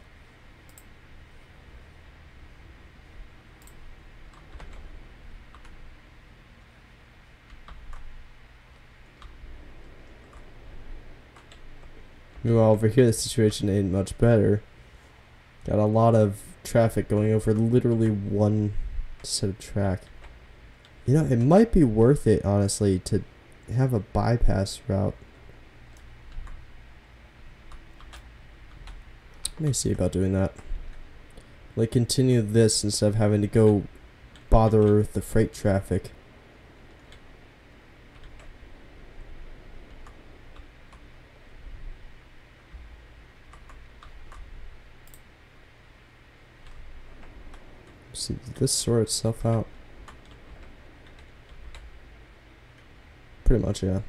Meanwhile, over here, the situation ain't much better. Got a lot of traffic going over literally one set of track. You know, it might be worth it, honestly, to have a bypass route. I may see about doing that. Like, continue this instead of having to go bother with the freight traffic. See, did this sort itself out? Pretty much, yeah.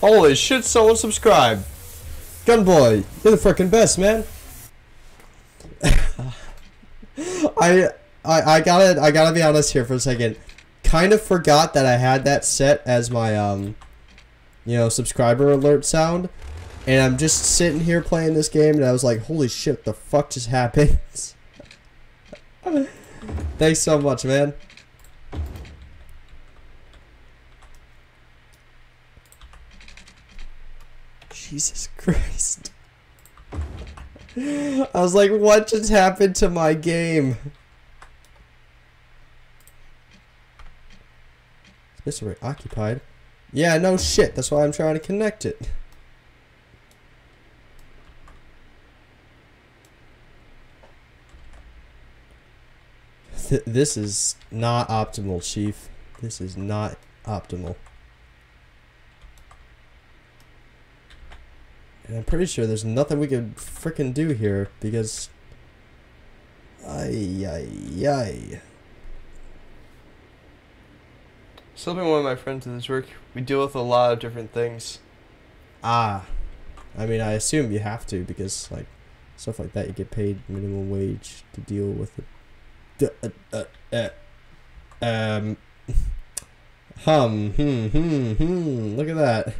Holy shit, someone subscribed. Gunboy, you're the freaking best, man. I gotta be honest here for a second. Kind of forgot that I had that set as my you know, subscriber alert sound, and I'm just sitting here playing this game, and I was like, holy shit, the fuck just happened? Thanks so much, man. Jesus Christ. I was like, what just happened to my game? Is this already occupied? Yeah, no shit. That's why I'm trying to connect it. This is not optimal, Chief. This is not optimal. And I'm pretty sure there's nothing we can frickin' do here because... Ay. So helping one of my friends in this work, we deal with a lot of different things. Ah. I mean, I assume you have to because, like, stuff like that, you get paid minimum wage to deal with it. Look at that.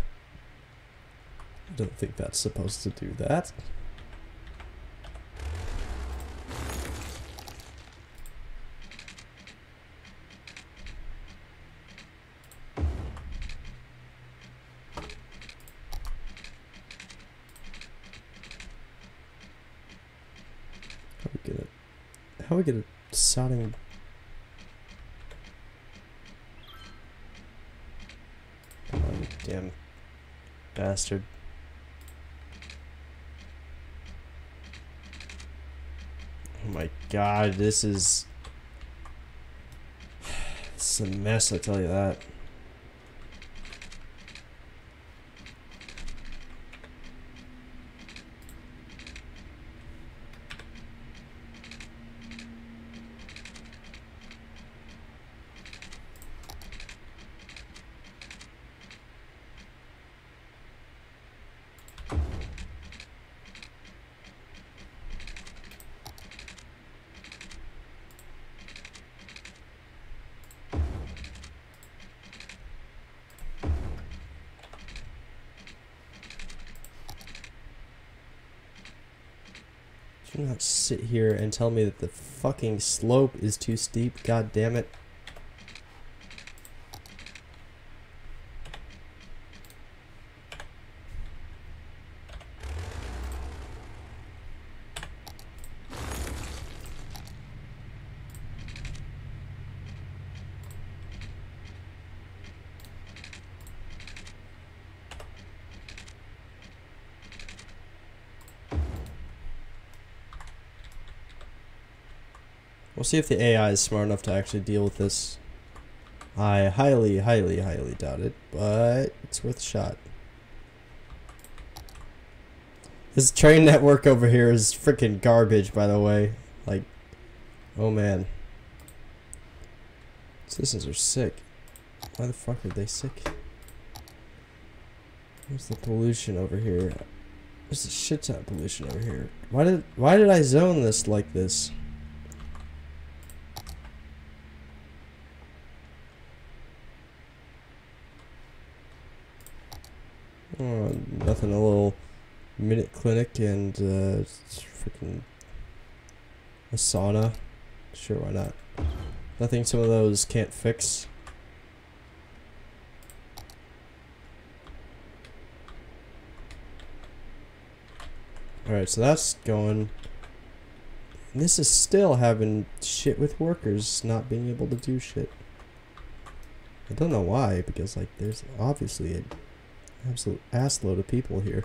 I don't think that's supposed to do that. How we get a sounding? Come on, you damn bastard. Oh my god, this is a mess, I tell you that. Do not sit here and tell me that the fucking slope is too steep. God damn it. We'll see if the AI is smart enough to actually deal with this. I highly doubt it, but it's worth a shot. This train network over here is freaking garbage, by the way. Like, oh man. Citizens are sick. Why the fuck are they sick? Where's the pollution over here? There's a shit ton of pollution over here. Why did I zone this like this? Oh, nothing. A little minute clinic and freaking a sauna. Sure, why not? Nothing some of those can't fix. Alright, so that's going. And this is still having shit with workers not being able to do shit. I don't know why, because like there's obviously an absolute assload of people here.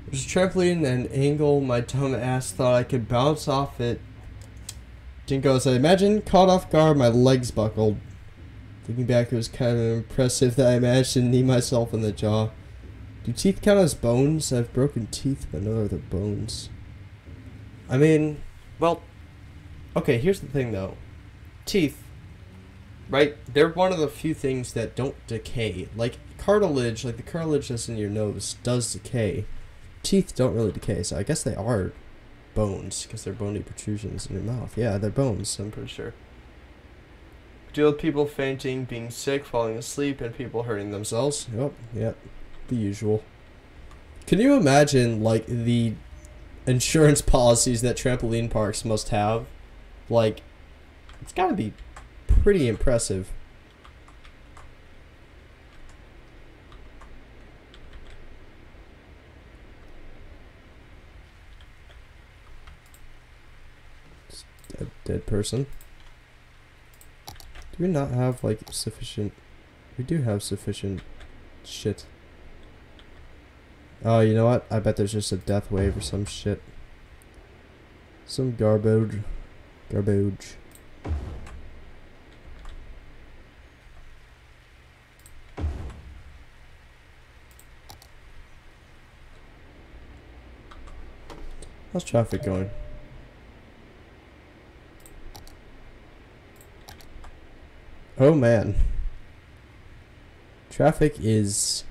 There's a trampoline and angle my dumb ass thought I could bounce off it. Jinko said, imagine caught off guard, my legs buckled. Thinking back, it was kind of impressive that I managed to knee myself in the jaw. Do teeth count as bones? I've broken teeth, but no other bones. I mean, well, okay, here's the thing though. Teeth, right? They're one of the few things that don't decay. Like cartilage, like the cartilage that's in your nose does decay. Teeth don't really decay, so I guess they are bones, because they're bony protrusions in your mouth. Yeah, they're bones, I'm pretty sure. Deal with people fainting, being sick, falling asleep, and people hurting themselves. Yep, the usual. Can you imagine, like, the insurance policies that trampoline parks must have? Like, it's gotta be pretty impressive. A dead person. Do we not have, like, sufficient... We do have sufficient shit. Oh, you know what? I bet there's just a death wave or some shit. Some garbage. Garbage. How's traffic going? Oh man. Traffic is...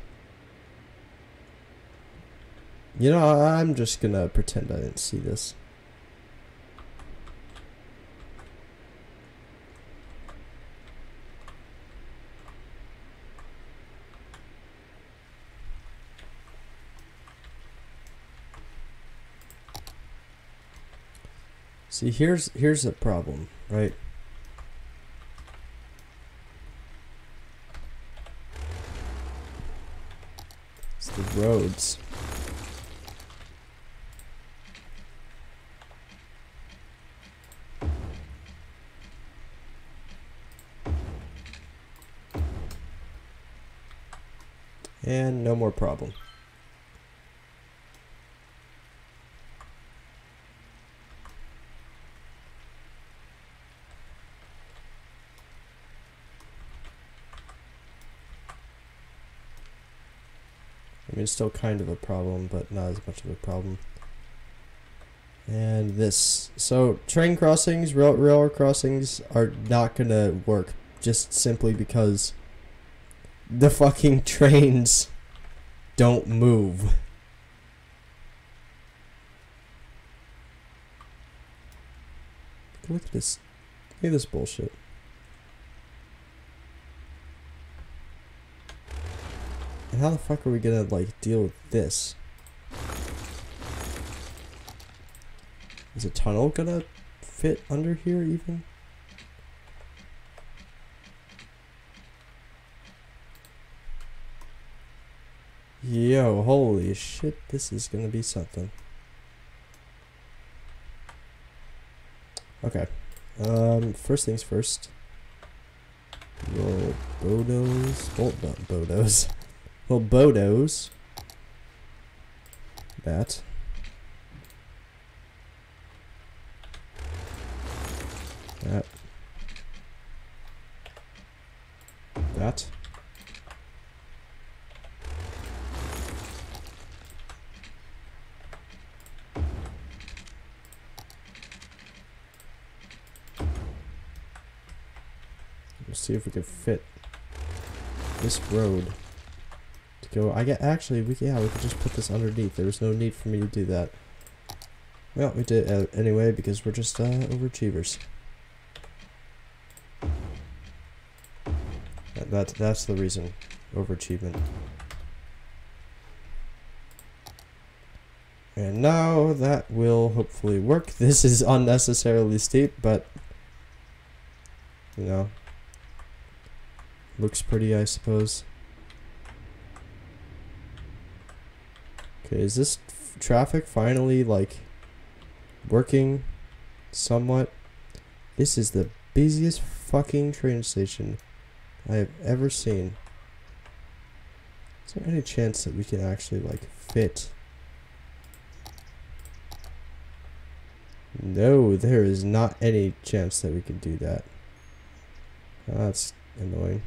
You know, I'm just gonna pretend I didn't see this. See, here's a problem, right? It's the roads. And no more problem. I mean, it's still kind of a problem, but not as much of a problem. And this. So, train crossings, railroad crossings are not gonna work just simply because the fucking trains don't move. Look at this. Look at this bullshit. And how the fuck are we gonna, like, deal with this? Is a tunnel gonna fit under here even? Yo, holy shit, this is gonna be something. Okay. First things first. Little bodos. Well, not bodos. Little bodos. That. That. That. Let's see if we can fit this road to go. Actually, we could just put this underneath. There was no need for me to do that. Well, we did anyway because we're just overachievers. That's the reason. Overachievement. And now that will hopefully work. This is unnecessarily steep, but you know, looks pretty, I suppose. Okay, is this traffic finally like working somewhat? This is the busiest fucking train station I have ever seen. Is there any chance that we can actually like fit? No, there is not any chance that we can do that. That's annoying.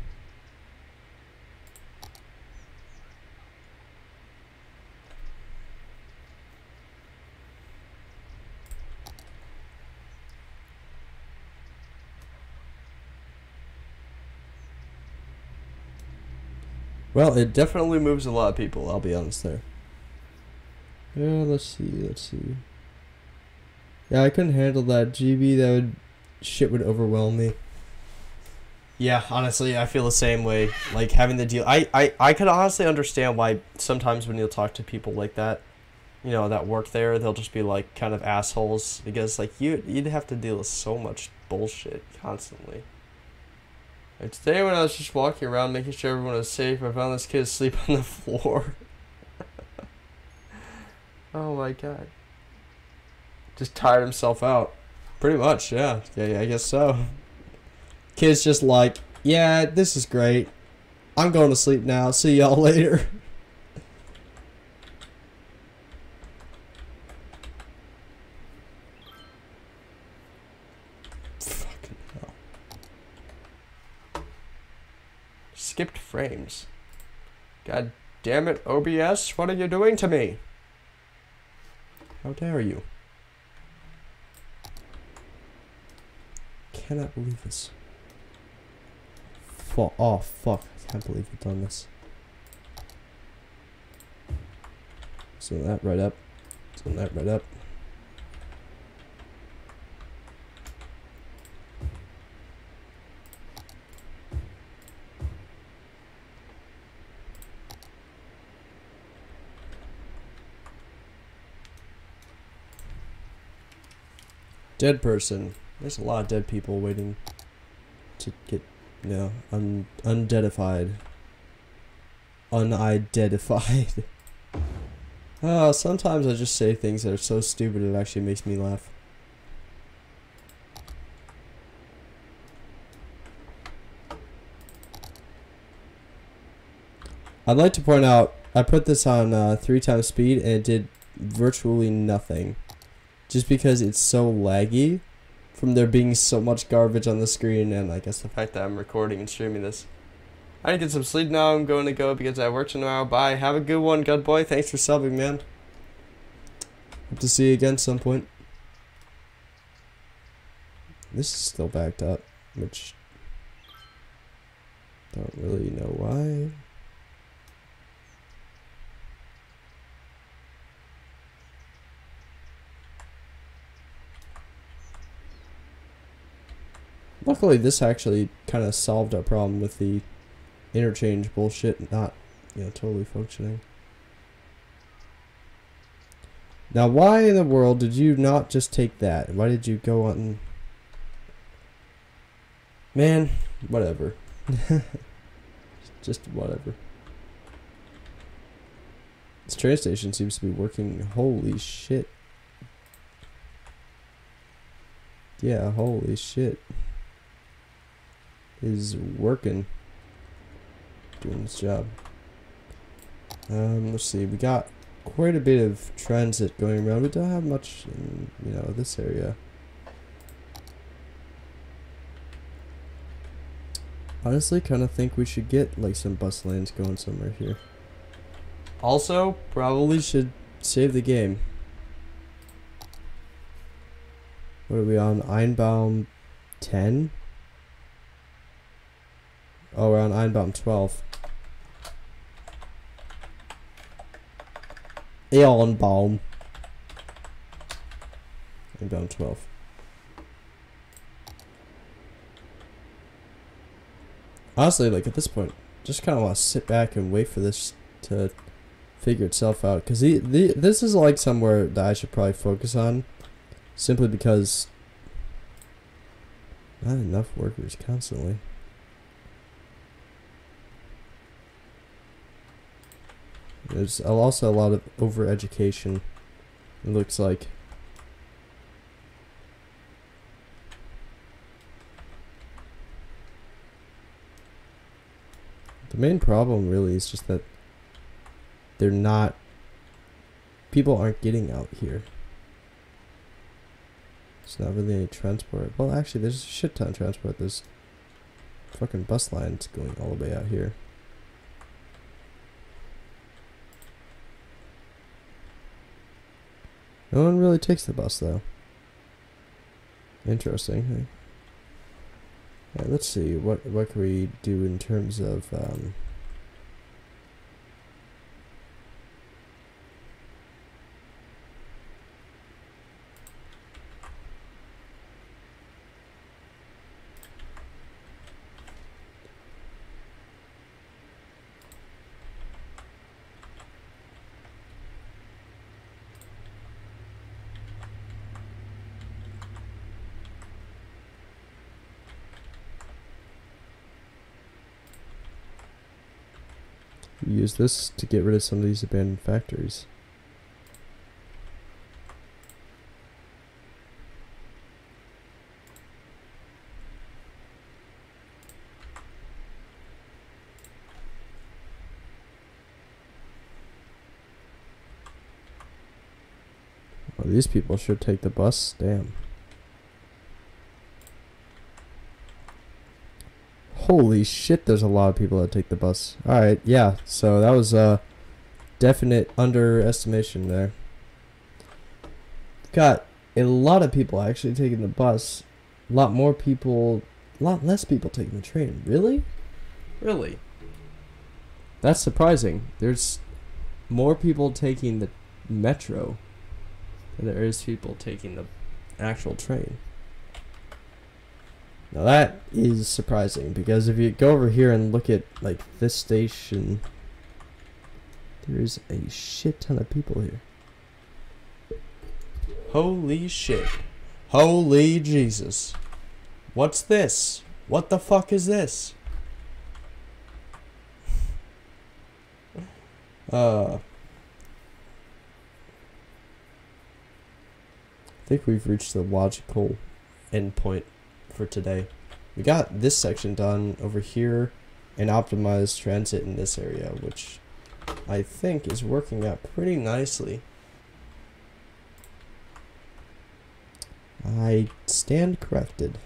Well, it definitely moves a lot of people, I'll be honest there. Yeah, let's see. Yeah, I couldn't handle that. GB, shit would overwhelm me. Yeah, honestly, I feel the same way. Like, having to deal... I could honestly understand why sometimes when you'll talk to people like that, you know, that work there, they'll just be, like, kind of assholes. Because, like, you'd have to deal with so much bullshit constantly. Like, today when I was just walking around making sure everyone was safe, I found this kid asleep on the floor. Oh my god. Just tired himself out. Pretty much, yeah. Yeah, I guess so. Kid's just like, yeah, this is great. I'm going to sleep now. See y'all later. Fucking hell. Skipped frames. God damn it, OBS. What are you doing to me? How dare you? Cannot believe this. Oh fuck, I can't believe we've done this. So that right up. So that right up. Dead person. There's a lot of dead people waiting to get, you know, undeadified. Unidentified. Sometimes I just say things that are so stupid it actually makes me laugh. I'd like to point out, I put this on 3x speed and it did virtually nothing. Just because it's so laggy from there being so much garbage on the screen, and I guess the fact that I'm recording and streaming this. I need to get some sleep now. I'm going to go because I work tomorrow. Bye. Have a good one, good boy. Thanks for subbing, man. Hope to see you again some point. This is still backed up, which don't really know why. Luckily, this actually kind of solved our problem with the interchange bullshit not, you know, totally functioning. Now, why in the world did you not just take that? Why did you go on? Man, whatever. Just whatever. This train station seems to be working. Holy shit. Yeah, holy shit. Is working. Doing its job. Let's see. We got quite a bit of transit going around. We don't have much in, you know, this area. Honestly, kind of think we should get like some bus lanes going somewhere here. Also, probably should save the game. What are we on? Einbaum 10? Oh, we're on Einbaum 12. Einbaum 12. Honestly, like at this point, just kind of want to sit back and wait for this to figure itself out. Because this is like somewhere that I should probably focus on. Simply because not enough workers constantly. There's also a lot of overeducation, it looks like. The main problem really is just that people aren't getting out here. It's not really any transport. Well, actually, there's a shit ton of transport. There's fucking bus lines going all the way out here. No one really takes the bus, though. Interesting. Alright, let's see. What can we do in terms of... use this to get rid of some of these abandoned factories. Oh, these people should take the bus. Damn. Holy shit, there's a lot of people that take the bus. Alright, yeah, so that was a definite underestimation there. Got a lot of people actually taking the bus. A lot less people taking the train. Really? Really? That's surprising. There's more people taking the metro than there is people taking the actual train. Now that is surprising, because if you go over here and look at like this station, there's a shit ton of people here. Holy shit. Holy Jesus. What's this? What the fuck is this? I think we've reached the logical endpoint for today. We got this section done over here and optimized transit in this area, which I think is working out pretty nicely. I stand corrected.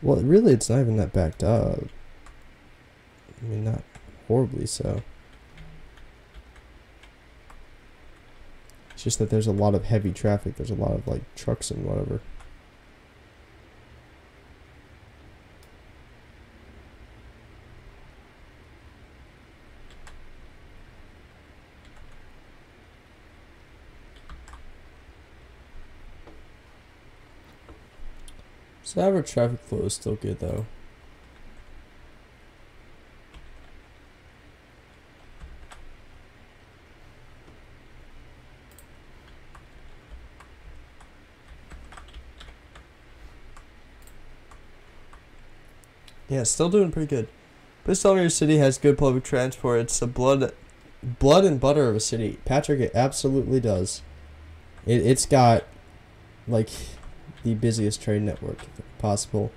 Well, really, it's not even that backed up. I mean, not horribly so. It's just that there's a lot of heavy traffic. There's a lot of, like, trucks and whatever. So average traffic flow is still good, though. Yeah, still doing pretty good. Please tell me your city has good public transport. It's the blood and butter of a city. Patrick, it absolutely does. It's got, like, the busiest train network possible.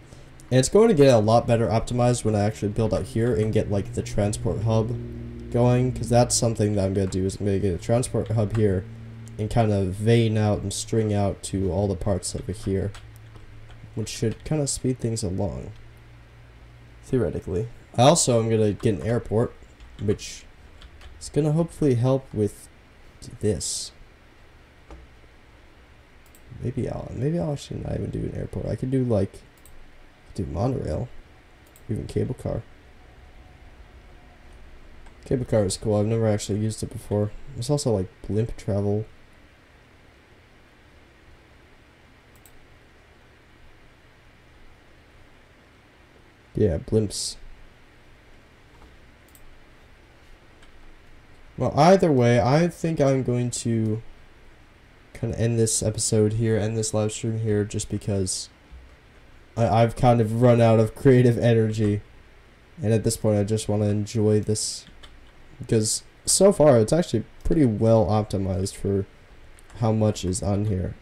And it's going to get a lot better optimized when I actually build out here and get, like, the transport hub going. Because that's something that I'm going to do, is I'm going to get a transport hub here and kind of vein out and string out to all the parts over here, which should kind of speed things along. Theoretically. I also am going to get an airport, which is going to hopefully help with this. maybe I'll actually not even do an airport. I could do like, monorail, even cable car. Cable car is cool. I've never actually used it before. There's also like blimp travel. Yeah, blimps. Well, either way, I think I'm going to kind of end this episode here, end this live stream here, just because I've kind of run out of creative energy. And at this point, I just want to enjoy this. Because so far, it's actually pretty well optimized for how much is on here.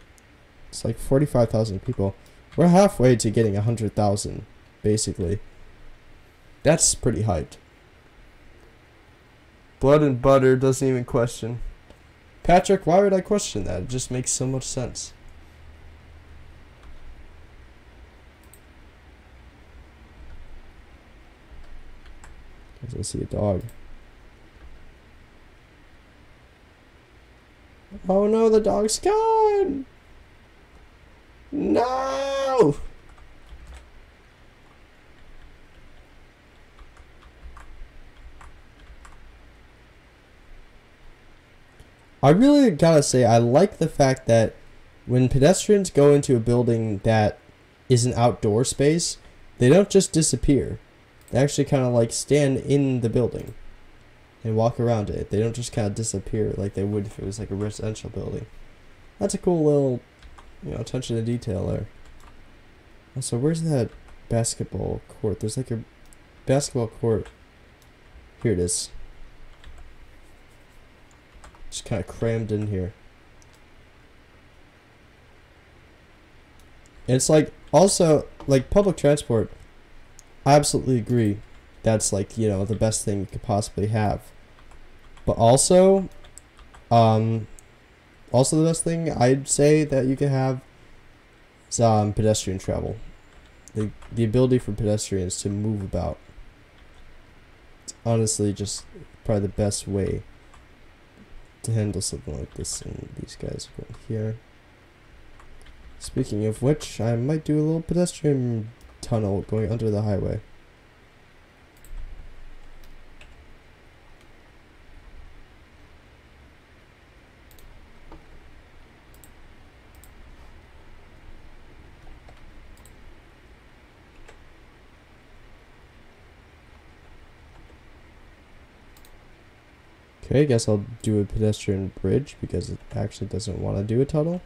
It's like 45,000 people. We're halfway to getting 100,000, basically. That's pretty hyped. Blood and butter doesn't even question. Patrick, why would I question that? It just makes so much sense. I see a dog. Oh no, the dog's gone! No! I really gotta say, I like the fact that when pedestrians go into a building that is an outdoor space, they don't just disappear. They actually kind of like stand in the building and walk around it. They don't just kind of disappear like they would if it was like a residential building. That's a cool little, attention to detail there. Also, where's that basketball court? There's like a basketball court. Here it is. Just kind of crammed in here. And it's like, also, like public transport, I absolutely agree. That's like, the best thing you could possibly have. But also the best thing I'd say that you can have is pedestrian travel. The ability for pedestrians to move about. It's honestly just probably the best way to handle something like this. And these guys are going here. Speaking of which, I might do a little pedestrian tunnel going under the highway. Okay, I guess I'll do a pedestrian bridge because it actually doesn't want to do a tunnel.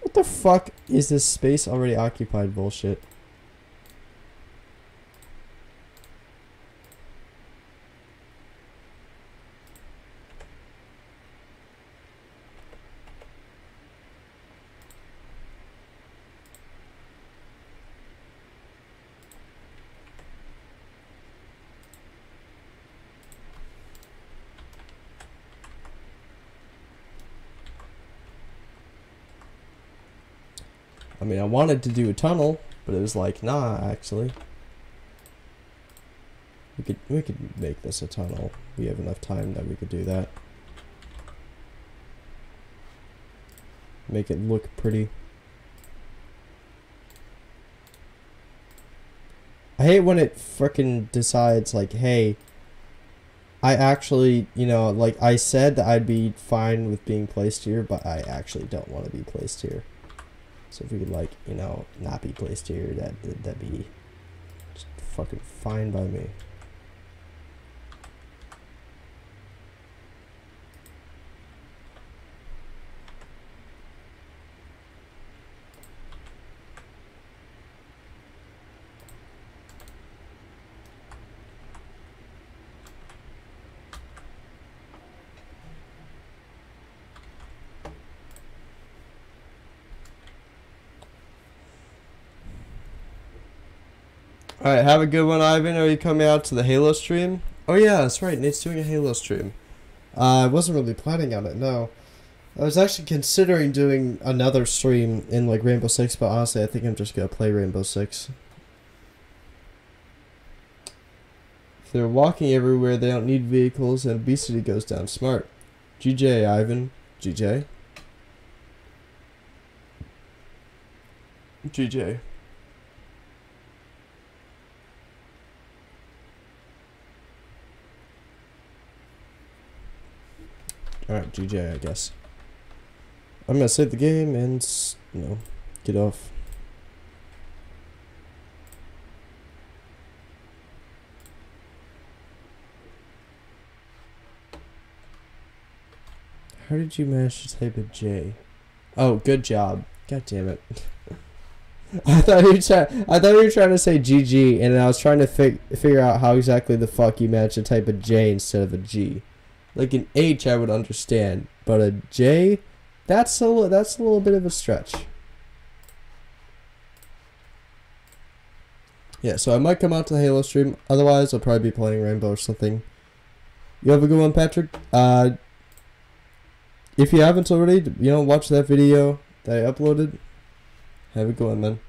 What the fuck is this space already occupied bullshit? I mean, I wanted to do a tunnel, but it was like, nah, actually. We could make this a tunnel. We have enough time that we could do that. Make it look pretty. I hate when it frickin' decides, like, hey, I actually, like, I said that I'd be fine with being placed here, but I actually don't want to be placed here. So if we could, like, not be placed here, that'd be just fucking fine by me. Alright, have a good one, Ivan. Are you coming out to the Halo stream? Oh yeah, that's right. Nate's doing a Halo stream. I wasn't really planning on it, no. I was actually considering doing another stream in like Rainbow Six, but honestly I think I'm just gonna play Rainbow Six. If they're walking everywhere, they don't need vehicles, and obesity goes down. Smart. GJ, Ivan. GJ. GJ. Alright, GJ, I guess. I'm gonna save the game and, get off. How did you manage to type a J? Oh, good job. God damn it. I thought you were trying to say GG, and I was trying to figure out how exactly the fuck you managed to type a J instead of a G. Like an H, I would understand, but a J, that's a little bit of a stretch. Yeah, so I might come out to the Halo stream. Otherwise, I'll probably be playing Rainbow or something. You have a good one, Patrick. If you haven't already, watch that video that I uploaded. Have a good one, man.